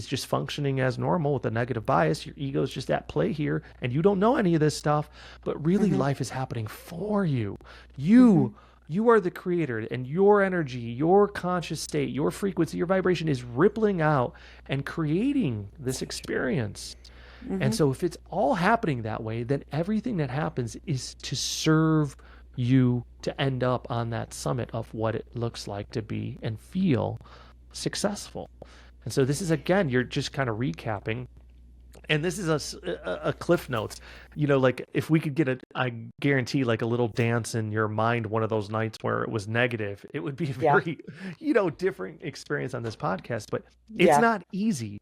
just functioning as normal with a negative bias. Your ego is just at play here, and you don't know any of this stuff. But really, Hmm. life is happening for you. Hmm. You are the creator, and your energy, your conscious state, your frequency, your vibration is rippling out and creating this So true. experience. And Hmm. so if it's all happening that way, then everything that happens is to serve you to end up on that summit of what it looks like to be and feel successful. And so this is, again, you're just kind of recapping. And this is a cliff notes. Like, if we could get I guarantee, like a little dance in your mind one of those nights where it was negative, it would be a Yeah. very, different experience on this podcast. But it's Yeah. not easy.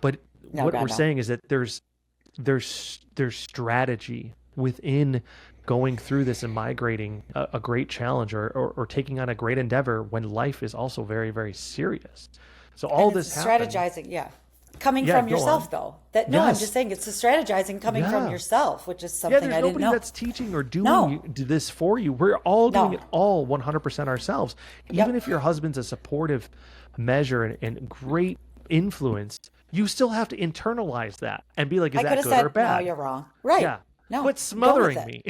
But No, what we're God, no. saying is that there's strategy within going through this and migrating a great challenge, or taking on a great endeavor when life is also very, very serious. So And all it's this happened. strategizing, yeah. Coming Yeah, from go on. yourself, though. That no, I'm just Yes. saying it's the strategizing coming from Yeah. yourself, which is Yeah, something there's I didn't nobody know. that's teaching or doing No, this for you. We're all doing no. it all 100% ourselves. Even Yep. if your husband's a supportive measure and great influence, you still have to internalize that and be like, is I could that have good or said, no, bad? you're wrong. Right. Yeah. No, Quit go with smothering it. me.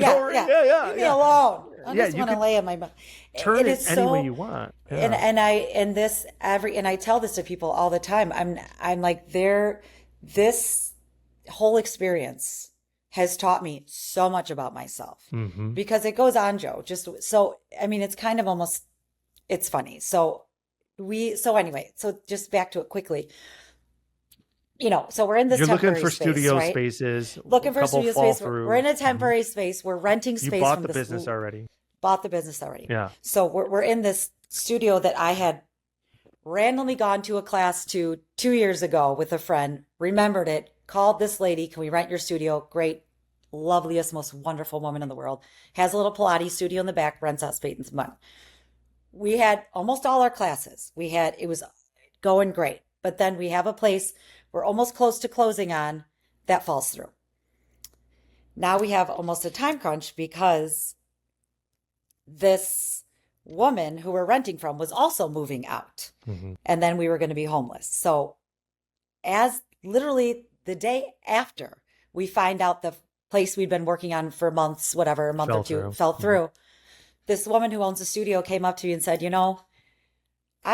Yeah, Or, yeah. yeah, yeah, Leave me yeah. alone. I Yeah, just you want to could lay in my mouth. turn It it is any way so, you want. and Yeah. and I and this every and I tell this to people all the time. I'm like this whole experience has taught me so much about myself Mm-hmm. because it goes on, Joe. Just so I mean, it's kind of almost it's funny. So anyway, so just back to it quickly. So we're in this You're looking temporary for space, studio right? spaces, a Looking for a couple studio fall space. We're through. in a Hmm. temporary space. We're renting You space bought from the this, business already. bought the business already. Yeah. So we're in this studio that I had randomly gone to a class to 2 years ago with a friend, remembered it, called this lady, can we rent your studio? Great, loveliest, most wonderful woman in the world. Has a little Pilates studio in the back, rents out space and month. We had almost all our classes. It was going great. But then we have a place we're almost close to closing on that falls through. Now we have almost a time crunch because this woman who we're renting from was also moving out. Hmm. And then we were going to be homeless. So, as literally the day after we find out the place we'd been working on for months, whatever, a month or Fell two through. fell Mhm. through, this woman who owns the studio came up to me and said, I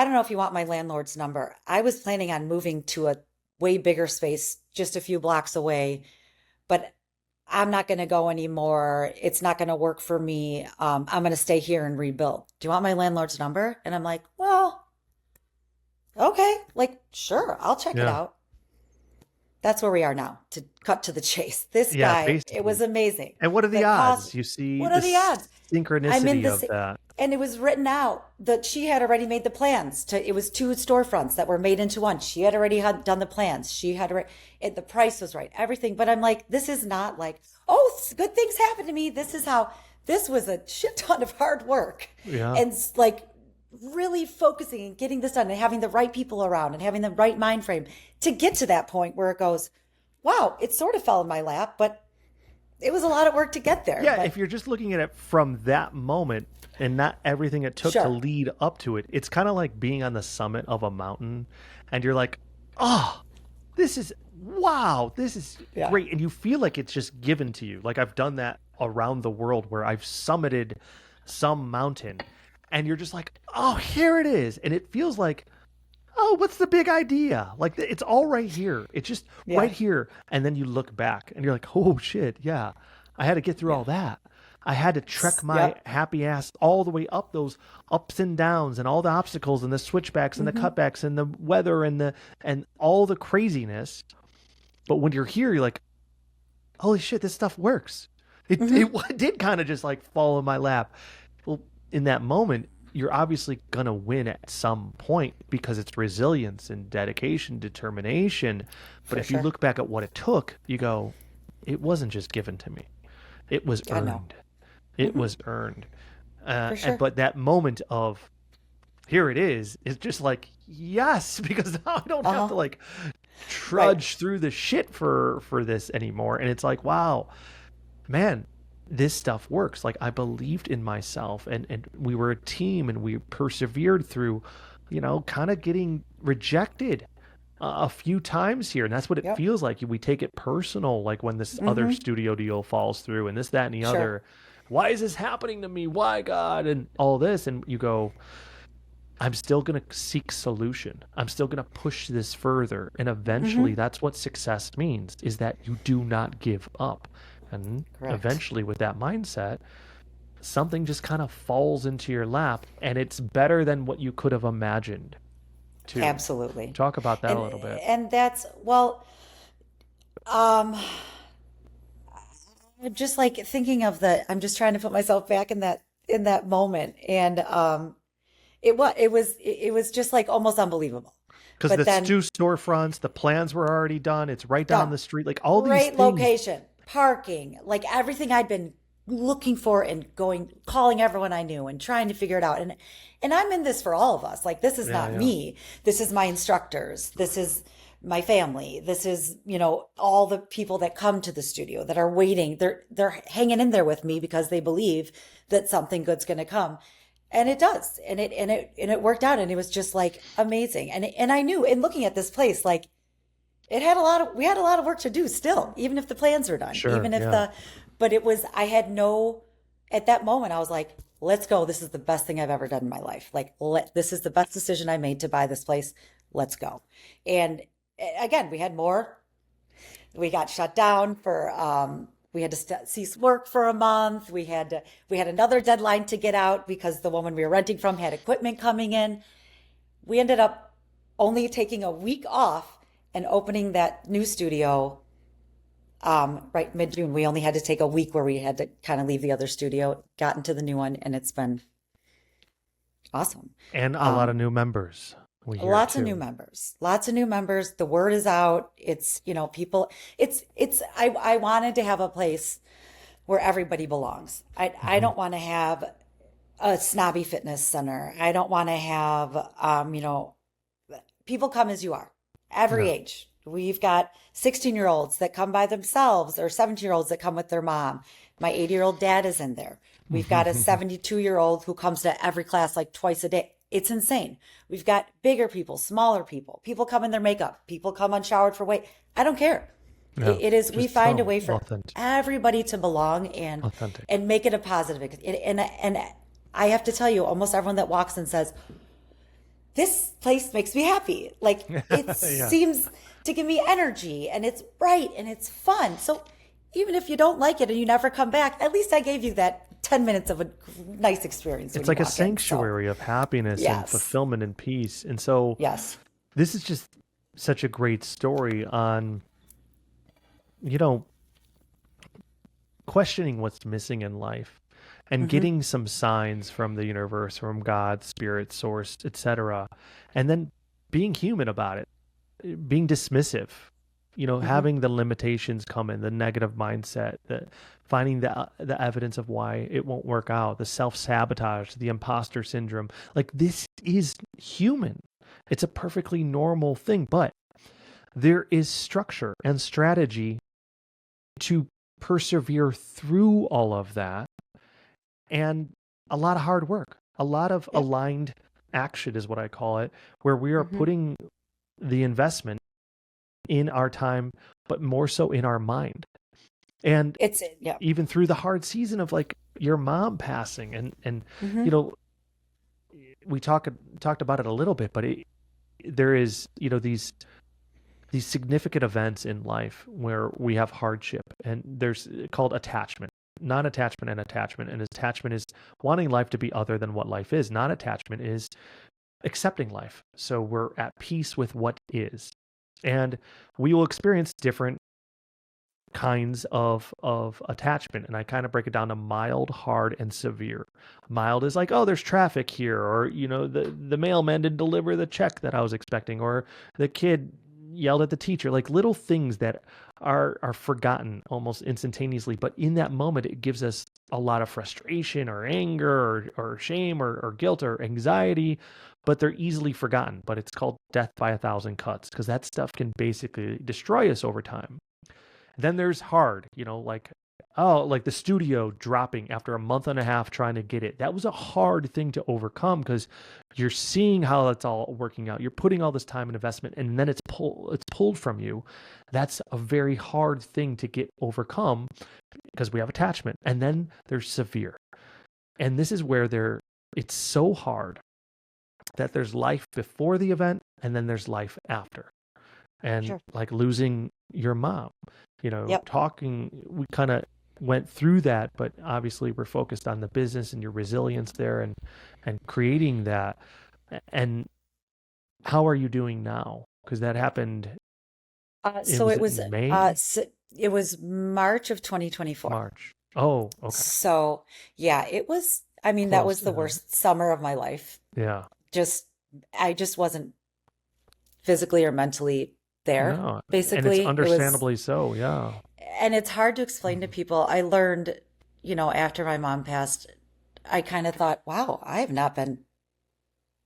don't know if you want my landlord's number. I was planning on moving to a way bigger space just a few blocks away, but I'm not going to go anymore. It's not going to work for me. I'm going to stay here and rebuild. Do you want my landlord's number? And I'm like, well, Okay, like, sure, I'll check it Yeah. out. That's where we are now, to cut to the chase. This Yeah, guy, it was basically. amazing. And what are the The cost, odds? You see what are the the odds? I'm in synchronicity this, of that. and it was written out that she had already made the plans to, it was two storefronts that were made into one. She had already had done the plans. She had, the price was right, everything. But I'm like, this is not like, oh, good things happen to me. This is how, this was a shit ton of hard work. Yeah. And like, really focusing and getting this done and having the right people around and having the right mind frame to get to that point where it goes, wow, it sort of fell in my lap, but it was a lot of work to get there. Yeah, But if you're just looking at it from that moment and not everything it took to sure. lead up to it, it's kind of like being on the summit of a mountain and you're like, oh, this is wow, this is Yeah. great. And you feel like it's just given to you. Like I've done that around the world where I've summited some mountain and you're just like, oh, here it is. And it feels like, oh, what's the big idea? Like it's all right here. It's just right Yeah. here. And then you look back and you're like, oh shit, yeah. I had to get through Yeah. all that. I had to trek my Yep. happy ass all the way up those ups and downs and all the obstacles and the switchbacks and the Hmm. cutbacks and the weather and all the craziness. But when you're here, you're like, holy shit, this stuff works. It Hmm. it did kind of just like fall in my lap. Well, in that moment, you're obviously gonna win at some point because it's resilience and dedication, determination. But For if you sure. look back at what it took, you go, it wasn't just given to me. It was I know. earned. It Hmm. was earned. For And sure. but that moment of here it is just like yes, because now I don't have Uh-huh. to like Right. trudge through the shit for this anymore. And it's like, wow, man, this stuff works. Like I believed in myself and we were a team and we persevered through, kind of getting rejected a few times here. And that's what it Yep. feels like. We take it personal, like when this other Hmm. studio deal falls through and this, that, and the Sure. other. Why is this happening to me? Why, God? And all this. And you go, I'm still going to seek solution. I'm still going to push this further. And eventually Hmm. that's what success means is that you do not give up. And Correct. eventually with that mindset, something just kind of falls into your lap and it's better than what you could have imagined too. Absolutely. Talk about that a And little bit. and that's, well, um, I'm just like thinking of I'm just trying to put myself back in that moment. And it was just like almost unbelievable. Because But the then two storefronts, the plans were already done. It's right down done. the street. Like all these Great things. location, parking, like everything I'd been looking for and going, calling everyone I knew and trying to figure it out. And I'm in this for all of us. Like this is Yeah, not yeah. me. This is my instructors. This is my family. This is, all the people that come to the studio that are waiting. They're hanging in there with me because they believe that something good's going to come. And it does. And it worked out and it was just like amazing. And I knew in looking at this place, like we had a lot of work to do still, even if the plans were done, Sure. even if Yeah. but I had no, at that moment, I was like, let's go. This is the best thing I've ever done in my life. Like, this is the best decision I made to buy this place. Let's go. And again, we got shut down we had to cease work for a month. We had another deadline to get out because the woman we were renting from had equipment coming in. We ended up only taking a week off and opening that new studio right mid-June. We only had to take a week where we had to kind of leave the other studio, got into the new one, and it's been awesome. And a lot of Um, new members we hear Lots of new too. members. Lots of new members. The word is out. It's, people, I wanted to have a place where everybody belongs. I Hmm. don't want to have a snobby fitness center. I don't want to have, people come as you are, every Yeah. age. We've got 16-year-olds that come by themselves or 17-year-olds that come with their mom. My 80-year-old dad is in there. We've got a 72-year-old who comes to every class like twice a day. It's insane. We've got bigger people, smaller people. People come in their makeup. People come unshowered for weight. I don't care. Yeah. It is, we Just find a so way for authentic. everybody to belong Authentic. and make it a positive. And I have to tell you, almost everyone that walks in says, this place makes me happy. Like it Yeah. seems to give me energy and it's bright and it's fun. So even if you don't like it and you never come back, at least I gave you that 10 minutes of a nice experience when It's you like a walk in. So sanctuary of happiness and yes, fulfillment and peace. And so yes. this is just such a great story on, you know, questioning what's missing in life and Hmm. getting some signs from the universe, from God, spirit, source, etc. And then being human about it, being dismissive, Hmm. having the limitations come in, the negative mindset, the finding the evidence of why it won't work out, the self-sabotage, the imposter syndrome. Like this is human. It's a perfectly normal thing, but there is structure and strategy to persevere through all of that, and a lot of hard work, a lot of Yep. aligned action is what I call it, where we are Hmm. putting the investment in our time, but more so in our mind. And Yeah. even through the hard season of like your mom passing, and Hmm. you know we talked about it a little bit, but there is these significant events in life where we have hardship, and there's called attachment, non-attachment, and attachment. And attachment is wanting life to be other than what life is. Non-attachment is accepting life, so we're at peace with what is. And we will experience different kinds of attachment, and I kind of break it down to mild, hard, and severe. Mild is like, oh, there's traffic here, or the mailman didn't deliver the check that I was expecting, or the kid yelled at the teacher. Like little things that are forgotten almost instantaneously, but in that moment it gives us a lot of frustration or anger or shame or guilt or anxiety, but they're easily forgotten. But it's called death by a thousand cuts, because that stuff can basically destroy us over time. Then there's hard, like, oh, like the studio dropping after a month and a half trying to get it. That was a hard thing to overcome, because you're seeing how that's all working out. You're putting all this time and investment, and then it's pulled from you. That's a very hard thing to get overcome, because we have attachment. And then there's severe. And this is where it's so hard that there's life before the event, and then there's life after. And Sure. like losing your mom, Yep. talking, we kind of went through that, but obviously we're focused on the business and your resilience there, and creating that. And how are you doing now? Because that happened, it So was it it was May, it was March of 2024. March. Oh, okay. So yeah, it was, I mean, that Close was to the home. worst summer of my life. Yeah. Just I just wasn't physically or mentally there. No, and it's Basically, it was, understandably so. Yeah. and it's hard to explain to Mhm. people. I learned, after my mom passed, I kind of thought, wow, I have not been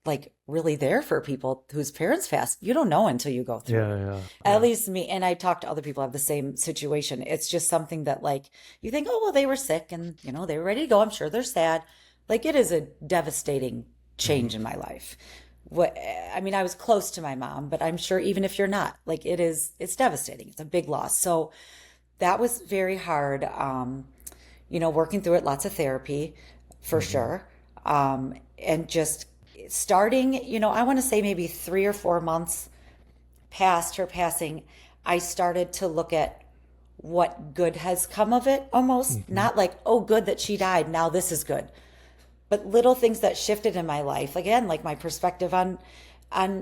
like really there for people whose parents passed. You don't know until you go through Yeah, it. yeah, At yeah. least me, and I talk to other people who have the same situation. It's just something that like you think, oh, well, they were sick and they were ready to go. I'm sure they're sad. Like it is a devastating Hmm. change in my life. What I mean, I was close to my mom, but I'm sure even if you're not, like it's devastating. It's a big loss. So that was very hard. Working through it, lots of therapy for Hmm. sure. And just starting, I want to say maybe 3 or 4 months past her passing, I started to look at what good has come of it almost. Hmm. Not like, oh, good that she died. Now this is good. But little things that shifted in my life. Again, like my perspective on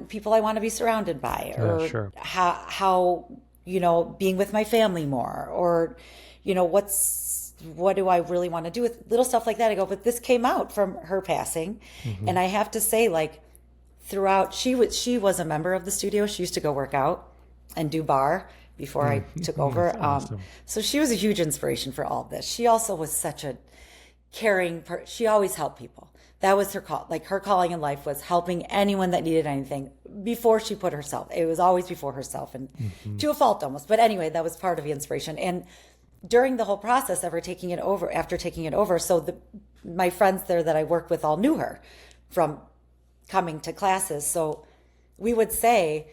people I want to be surrounded by, Yeah, or sure. how being with my family more, or what do I really want to do with little stuff like that. I go, but this came out from her passing. Hmm. And I have to say, like, throughout, she was a member of the studio. She used to go work out and do bar before I took That's over. awesome. So she was a huge inspiration for all of this. She also was such a she always helped people. That was her call. Like her calling in life was helping anyone that needed anything before she put herself. It was always before herself, and Hmm. to a fault almost. But anyway, that was part of the inspiration. And during the whole process of her taking it over, after taking it over, so my friends there that I worked with all knew her from coming to classes. So we would say,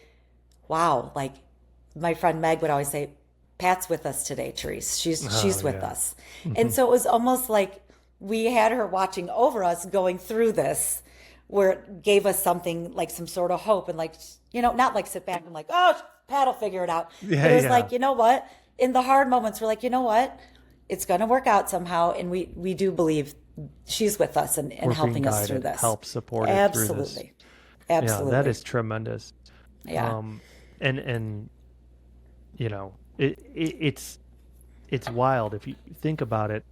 wow, like my friend Meg would always say, Pat's with us today, Therese. Oh She's with yeah. us. And Hmm. so it was almost like we had her watching over us going through this, where it gave us something like some sort of hope, and like, not like sit back and like, oh, Pat will figure it out. Yeah, But it was yeah. like, you know what? In the hard moments, we're like, you know what? It's going to work out somehow. And we do believe she's with us and We're being helping us through guided, this. helped, supported through this. Absolutely. Yeah, that Absolutely. is tremendous. Yeah. And you know, it's wild if you think about it.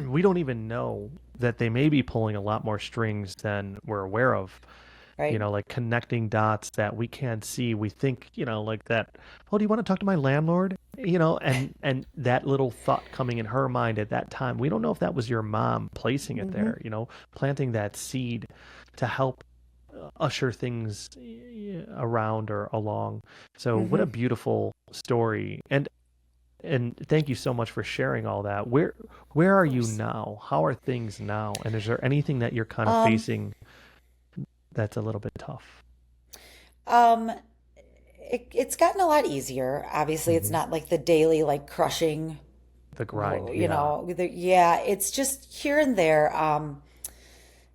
We don't even know that they may be pulling a lot more strings than we're aware of. Right. Like connecting dots that we can't see. We think, like that, oh, do you want to talk to my landlord? And that little thought coming in her mind at that time. We don't know if that was your mom placing it Hmm. there, planting that seed to help usher things around or along. So what a Hmm. beautiful story. And thank you so much for sharing all that. Where Of are you course. now? How are things now? And is there anything that you're kind of Um, facing that's a little bit tough? um, it's gotten a lot easier. Obviously, it's Hmm. not like the daily, like crushing, The grind, you yeah. know, yeah, it's just here and there.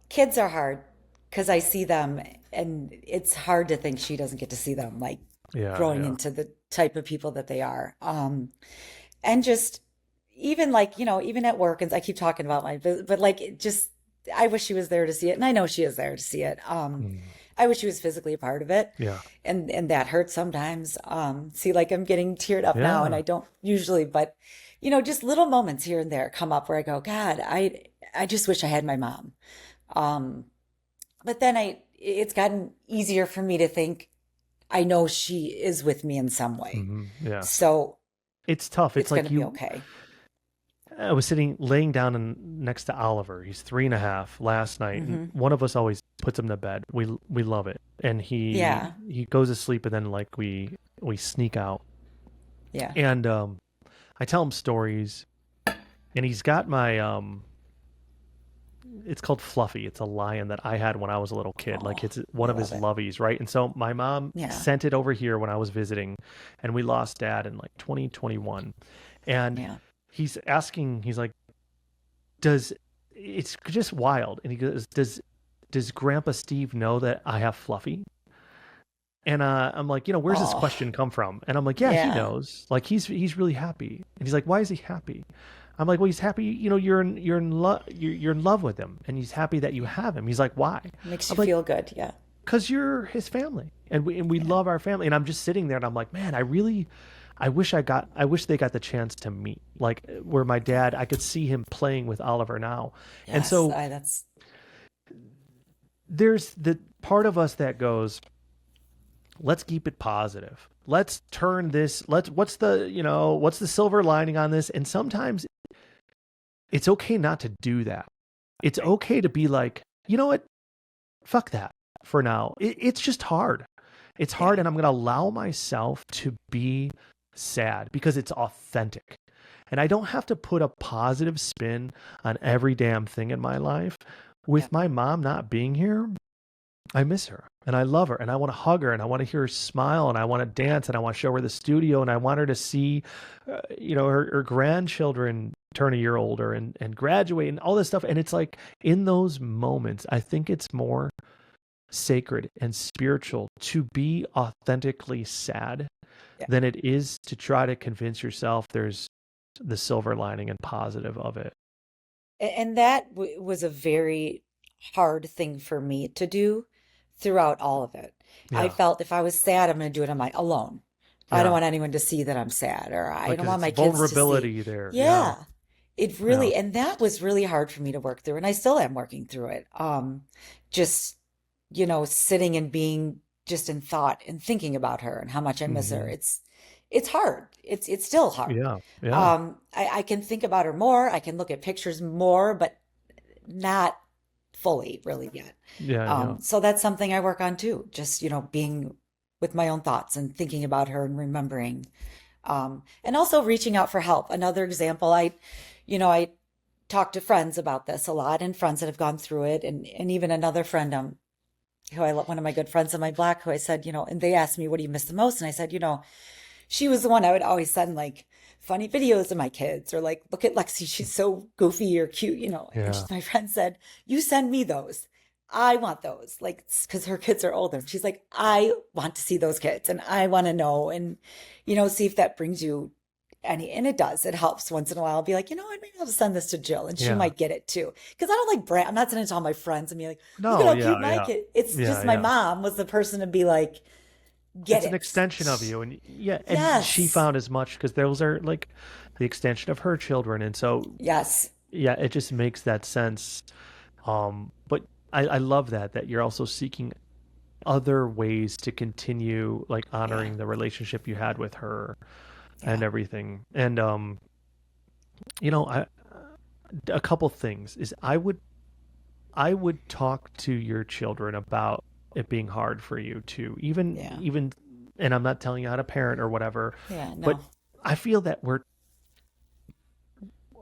Kids are hard because I see them, and it's hard to think she doesn't get to see them, like Yeah, growing yeah. into the type of people that they are. And just even like, even at work, and I keep talking about but like it just, I wish she was there to see it, and I know she is there to see it. Mm. I wish she was physically a part of it, Yeah. and that hurts sometimes. See, like I'm getting teared up now, and Yeah. I don't usually, but just little moments here and there come up where I go, God, I just wish I had my mom. Um, but then it's gotten easier for me to think I know she is with me in some way. Yeah. So It's tough. It's it's going like to be okay. I was laying down next to Oliver. He's 3.5 last night, and Hmm. one of us always puts him to bed. We love it, and he Yeah. he goes to sleep, and then like we sneak out, Yeah. and I tell him stories, and he's got my it's called Fluffy. It's a lion that I had when I was a little kid. Like Oh, it's I one of his love it. loveys, right? And so my mom Yeah. sent it over here when I was visiting, and we lost dad in like 2021. And Yeah. he's like, does it's just wild. And he goes, does Grandpa Steve know that I have Fluffy? And I'm like, where's this Oh, question come from? And I'm like, yeah, he yeah. knows. Like he's really happy. And he's like, why is he happy? I'm like, well, he's happy. You're in love with him, and he's happy that you Yeah. have him. He's like, why? Makes I'm you like, feel good. Yeah. because you're his family, and we Yeah. love our family. And I'm just sitting there, and I'm like, man, I wish they got the chance to meet. Like where my dad, I could see him playing with Oliver now, and Yes. so That's, there's the part of us that goes, let's keep it positive. Let's turn this. What's the silver lining on this? And sometimes it's okay not to do that. It's right. okay to be like, you know what? Fuck that for now. It's just hard. It's hard, Yeah. and I'm going to allow myself to be sad because it's authentic. And I don't have to put a positive spin on every damn thing in my life. Yeah. With my mom not being here, I miss her and I love her and I want to hug her and I want to hear her smile and I want to dance and I want to show her the studio and I want her to see, her grandchildren turn a year older and graduate and all this stuff. And it's like in those moments, I think it's more sacred and spiritual to be authentically sad Yeah. than it is to try to convince yourself there's the silver lining and positive of it. And that was a very hard thing for me to do throughout all of it. I Yeah. felt if I was sad, I'm going to do it on my alone. I don't Yeah. want anyone to see that I'm sad, or I Like, don't 'cause want it's my kids to see. vulnerability there. Yeah. Yeah. It Yeah. really, and that was really hard for me to work through, and I still am working through it. Just, sitting and being just in thought and thinking about her and how much I miss her. Hmm. It's hard. It's still hard. Yeah. Yeah. I can think about her more. I can look at pictures more, but not fully really yet. Yeah. Yeah. So that's something I work on too. Just, being with my own thoughts and thinking about her and remembering. And also reaching out for help. Another example, I talk to friends about this a lot, and friends that have gone through it, and even another friend, who I love, one of my good friends in my block, who I said, and they asked me, what do you miss the most? And I said, she was the one I would always send like funny videos of my kids, or like, look at Lexi, she's so goofy or cute, And Yeah. my friend said, you send me those. I want those, like, because her kids are older. She's like, I want to see those kids and I want to know, and, see if that brings you any, and it does. It helps once in a while. I'll be like, what, maybe I'll just send this to Jill and she Yeah. might get it too. Because I don't like brand. I'm not sending it to all my friends and be like, look at No. how cute Yeah. my Yeah. kid. It's Yeah. just my Yeah. mom was the person to be like, get It's an it. extension of you, and yeah, and she Yes. found as much because those are like the extension of her children, and so Yes. yeah, it just makes that sense. But I love that you're also seeking other ways to continue like Yeah. honoring the relationship you had with her and Yeah. everything. And I a couple things is I would talk to your children about it being hard for you too. Yeah. Even and I'm not telling you how to parent or whatever, Yeah. but No, I feel that we're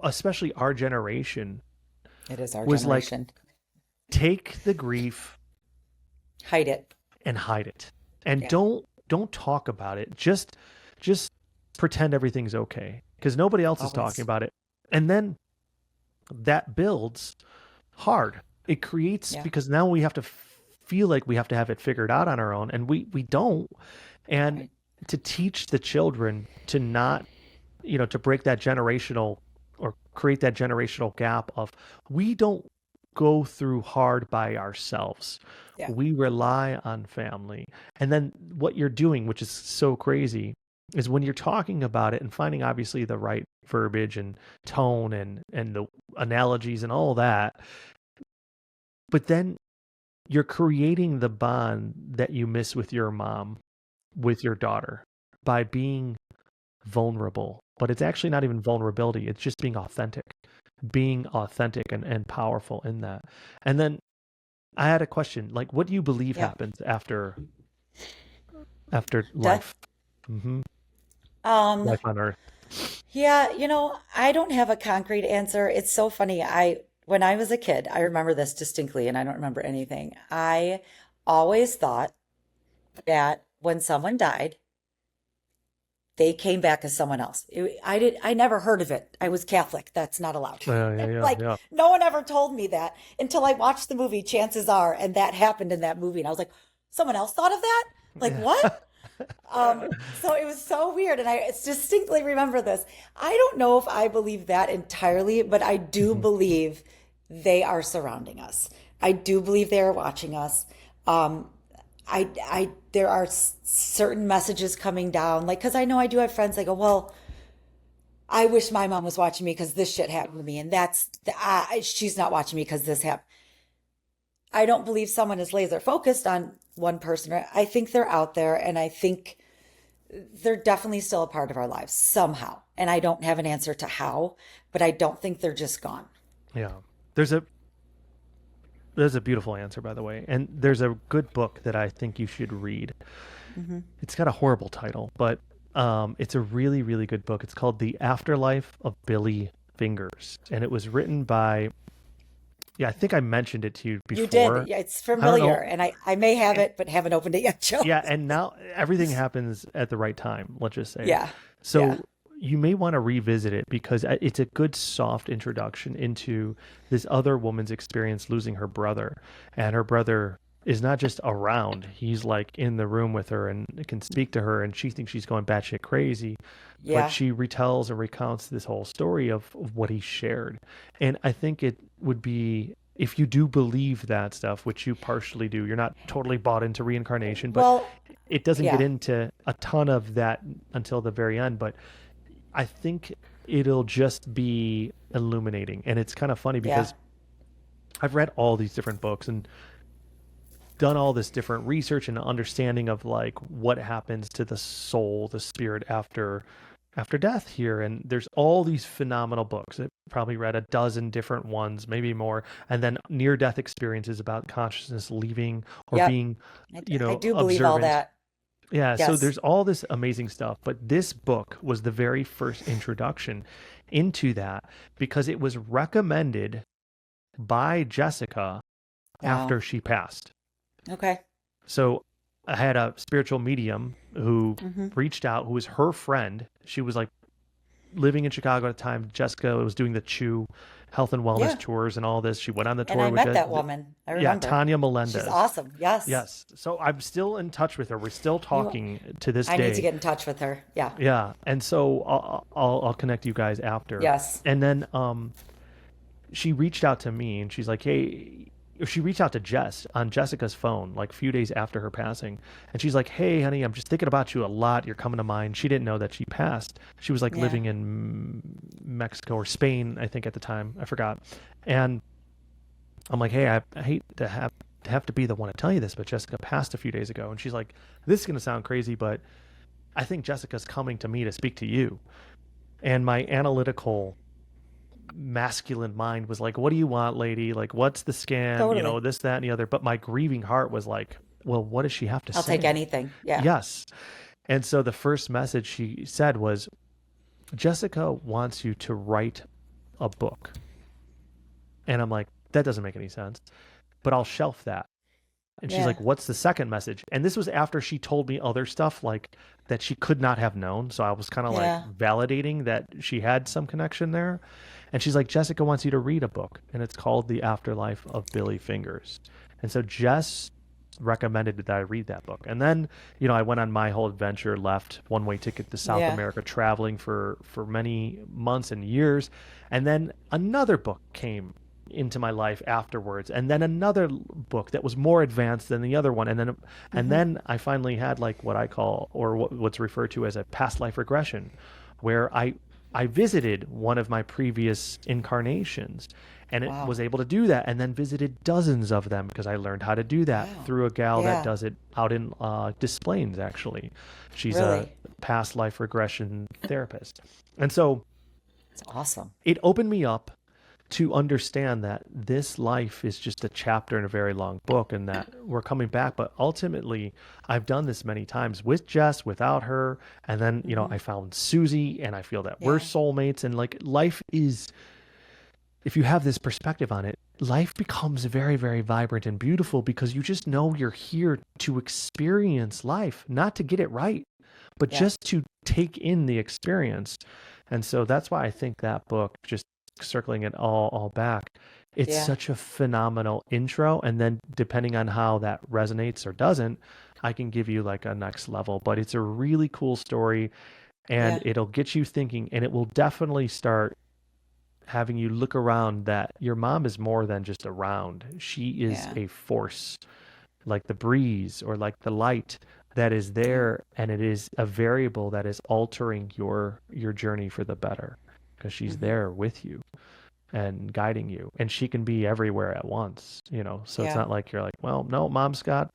especially our generation it is our was like generation. take the grief Hide it. and hide it. And Yeah. don't talk about it. Just pretend everything's okay because nobody else is talking Always. about it. And then that builds hard. It creates Yeah. because now we have to feel like we have to have it figured out on our own and we don't. And Right. to teach the children to not, to break that generational or create that generational gap of we don't go through hard by ourselves. Yeah. We rely on family. And then what you're doing, which is so crazy, is when you're talking about it and finding obviously the right verbiage and tone and the analogies and all that, but then you're creating the bond that you miss with your mom, with your daughter by being vulnerable. But it's actually not even vulnerability, it's just being authentic and powerful in that. And then I had a question, like, what do you believe Yeah. happens after Death. life? Hmm. Um, Life on Earth. yeah, I don't have a concrete answer. It's so funny. When I was a kid, I remember this distinctly, and I don't remember anything. I always thought that when someone died, they came back as someone else. I never heard of it. I was Catholic. That's not allowed. Yeah, yeah, yeah, Like, yeah. no one ever told me that until I watched the movie, chances are, and that happened in that movie. And I was like, someone else thought of that? Like, what? Yeah. So it was so weird, and I distinctly remember this. I don't know if I believe that entirely, but I do Mhm. believe they are surrounding us. I do believe they are watching us. Um, there are certain messages coming down, like, because I know I do have friends that go, well, I wish my mom was watching me because this shit happened to me, and she's not watching me because this happened. I don't believe someone is laser focused on one person. I think they're out there, and I think they're definitely still a part of our lives somehow. And I don't have an answer to how, but I don't think they're just gone. Yeah. There's a there's a beautiful answer, by the way, and there's a good book that I think you should read. Hmm. It's got a horrible title, but it's a really, really good book. It's called The Afterlife of Billy Fingers, and it was written by, yeah, I think I mentioned it to you You did. before. Yeah, it's I don't familiar, know. and I may have And it, but haven't opened it yet, Joe. yeah, and now everything happens at the right time, let's just say. Yeah. Yeah. So you may want to revisit it because it's a good soft introduction into this other woman's experience losing her brother. And her brother is not just around, he's like in the room with her and can speak to her, and she thinks she's going batshit crazy. But Yeah. she retells and recounts this whole story of what he shared. And I think it would be, if you do believe that stuff, which you partially do, you're not totally bought into reincarnation, but Well, it doesn't get yeah. into a ton of that until the very end. But I think it'll just be illuminating. And it's kind of funny Yeah. because I've read all these different books and done all this different research and understanding of like what happens to the soul, the spirit after death here. And there's all these phenomenal books. I've probably read a dozen different ones, maybe more, and then near death experiences about consciousness leaving or Yep. being, I do believe all observant. that. Yeah, so Yes. there's all this amazing stuff, but this book was the very first introduction into that because it was recommended by Jessica Wow. after she passed. Okay. So I had a spiritual medium who Hmm. reached out, who was her friend. She was like living in Chicago at the time. Jessica was doing the Chew health and wellness Yeah. tours and all this. She went on the And tour I with met that woman. I yeah, remember. Tanya She's Melendez. awesome. Yes. Yes. So I'm still in touch with her. We're still You, talking to this I need to day. get in touch with her. Yeah. Yeah, and so I'll connect you guys after. Yes. And then she reached out to me and she's like, "Hey, she reached out to Jess on Jessica's phone like a few days after her passing. And she's like, "Hey, honey, I'm just thinking about you a lot. You're coming to mind." She didn't know that she passed. She was like Yeah. living in Mexico or Spain, I think at the time. I forgot. And I'm like, "Hey, I hate to have to be the one to tell you this, but Jessica passed a few days ago." And she's like, "This is going to sound crazy, but I think Jessica's coming to me to speak to you." And my analytical masculine mind was like, "What do you want, lady? Like, what's the scam? You know, Totally. this, that, and the other." But my grieving heart was like, "Well, what does she have to I'll take say?" anything. Yeah. Yes. And so the first message she said was, "Jessica wants you to write a book." And I'm like, that doesn't make any sense, but I'll shelf that. And she's Yeah. like, "What's the second message?" And this was after she told me other stuff like that she could not have known. So I was kind of like Yeah. validating that she had some connection there. And she's like, "Jessica wants you to read a book, and it's called The Afterlife of Billy Fingers." And so Jess recommended that I read that book. And then, I went on my whole adventure, left one-way ticket to South Yeah. America, traveling for many months and years. And then another book came into my life afterwards, and then another book that was more advanced than the other one, and Hmm. then I finally had like what I call, or what's referred to as, a past life regression, where I visited one of my previous incarnations, and it Wow. was able to do that, and then visited dozens of them because I learned how to do that Wow. through a gal that Yeah. does it out in Des Plaines. Actually, she's a Really. past life regression therapist, and so It's awesome. it opened me up to understand that this life is just a chapter in a very long book, and that we're coming back. But ultimately, I've done this many times with Jess, without her. And then, Hmm. I found Susie, and I feel that we're Yeah. soulmates. And like, life is, if you have this perspective on it, life becomes very, very vibrant and beautiful because you just know you're here to experience life, not to get it right, but Yeah. just to take in the experience. And so that's why I think that book, just circling it all back, it's Yeah. such a phenomenal intro. And then depending on how that resonates or doesn't, I can give you like a next level. But it's a really cool story, and Yeah. it'll get you thinking, and it will definitely start having you look around that your mom is more than just around. She is Yeah. a force, like the breeze or like the light that is Yeah. there, and it is a variable that is altering your journey for the better, because she's Hmm. there with you and guiding you, and she can be everywhere at once, so it's Yeah. not like you're like, well, no, mom's got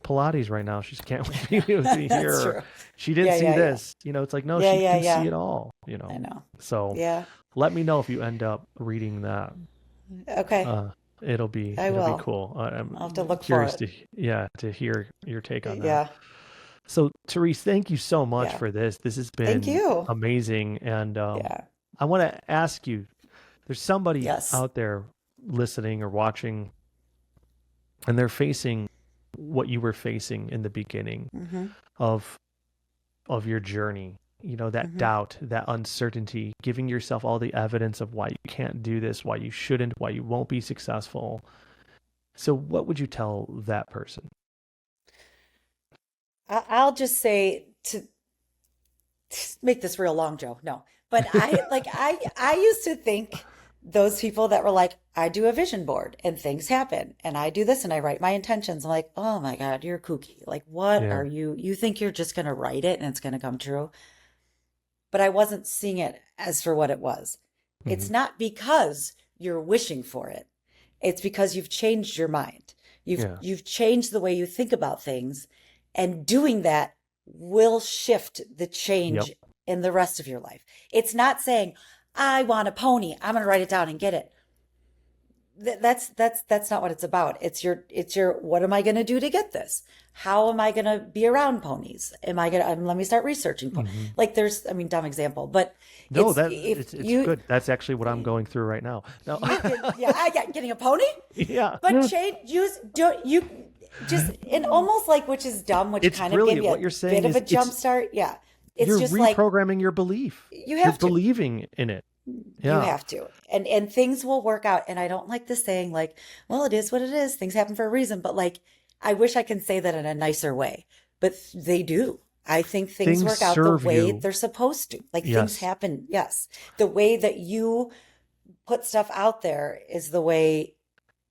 Pilates right now, she can't be with me here, That's or true. she didn't Yeah. see Yeah. Yeah. this, it's like, no, Yeah. she Yeah. can see Yeah. it all, I know. so Yeah. let me know if you end up reading that. Okay. uh it'll be I it'll be will. cool. I'll have to I'm look for curious it. to hear your take on that. Yeah. So, Therese, thank you so much Yeah. for this. This has Thank been you. amazing. And Yeah. I want to ask you, there's somebody Yes. out there listening or watching, and they're facing what you were facing in the beginning Hmm. of your journey. That Hmm. doubt, that uncertainty, giving yourself all the evidence of why you can't do this, why you shouldn't, why you won't be successful. So, what would you tell that person? I'll just say to make this real long, Joe. No, but I used to think those people that were like, I do a vision board and things happen, and I do this and I write my intentions. I'm like, oh my God, you're kooky. Like, what Yeah. are you? You think you're just gonna write it and it's gonna come true? But I wasn't seeing it as for what it was. Hmm. It's not because you're wishing for it. It's because you've changed your mind. Yeah. You've changed the way you think about things, and doing that will shift the Yep. change in the rest of your life. It's not saying, I want a pony. I'm going to write it down and get it. That's not what it's about. It's your what am I going to do to get this? How am I going to be around ponies? Am I going to let me start researching Hmm. like there's I mean dumb example, but No, it's that if it's you good. That's actually what I'm going through right now. No. you could yeah, I got getting a pony, Yeah. but change use do you just and almost like which is dumb, which It's kind of gave brilliant. me What a you're saying bit of is a jump start. Yeah. It's you're just like reprogramming your belief. you You're have to. believing in it. You Yeah. have to. And things will work out. And I don't like the saying like, well, it is what it is. Things happen for a reason. But like, I wish I can say that in a nicer way. But they do. I think things Things work out the serve way you. they're supposed to. Like things Yes. happen. Yes. The way that you put stuff out there is the way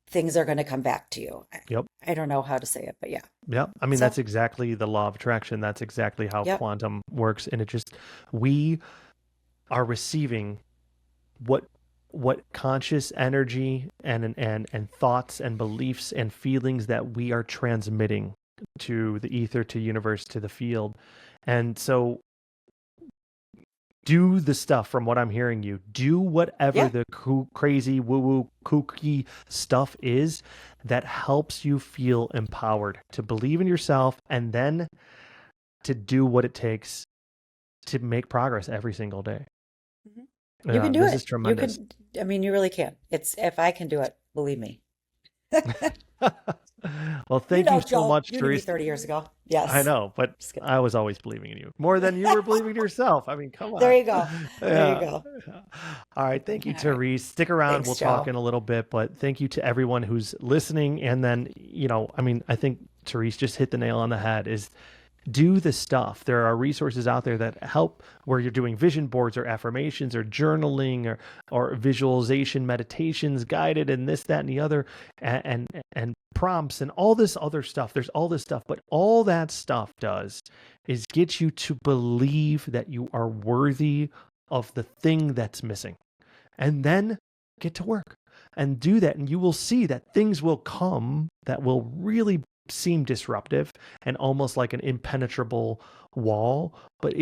things are going to come back to you. Yep. I don't know how to say it, but yeah. Yep. I mean, So, that's exactly the law of attraction. That's exactly how yep. quantum works. And we are receiving what conscious energy and thoughts and beliefs and feelings that we are transmitting to the ether, to universe, to the field. And so do the stuff. From what I'm hearing, you do whatever Yeah. the crazy woo woo kooky stuff is that helps you feel empowered to believe in yourself, and then to do what it takes to make progress every single day. Mhm. You Yeah, can do this is it. You tremendous. can, I mean, you really can. It's if I can do it, believe me. Well, You thank you know, so Joe, much, you knew me Therese. 30 years ago. I Yes. know, but Just kidding. I was always believing in you more than you were believing in yourself. I mean, come There on. you go. There you Yeah. go. All right. Thank All you, right. Therese. Stick around. We'll Thanks, talk Joe. in a little bit, but thank you to everyone who's listening. And then, I mean, I think Therese just hit the nail on the head is do the stuff. There are resources out there that help where you're doing vision boards or affirmations or journaling or visualization meditations guided and this, that, and the other and prompts and all this other stuff. There's all this stuff, but all that stuff does is get you to believe that you are worthy of the thing that's missing. And then get to work and do that. And you will see that things will come that will really seem disruptive and almost like an impenetrable wall. But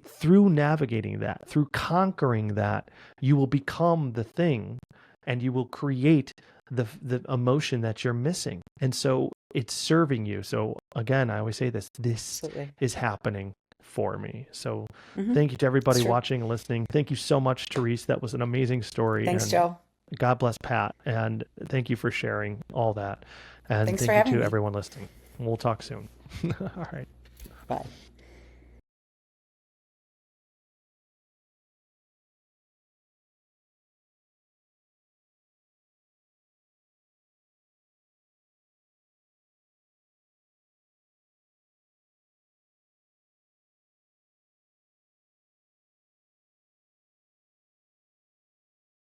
through navigating that, through conquering that, you will become the thing and you will create the emotion that you're missing. And so it's serving you. So again, I always say this Absolutely. is happening for me. So Hmm. thank you to It's everybody true. watching and listening. Thank you so much, Therese. That was an amazing story. Thanks, And Joe. God bless Pat. And thank you for sharing all that. And Thanks for thank you having to me. everyone listening. We'll talk soon. All right. Bye.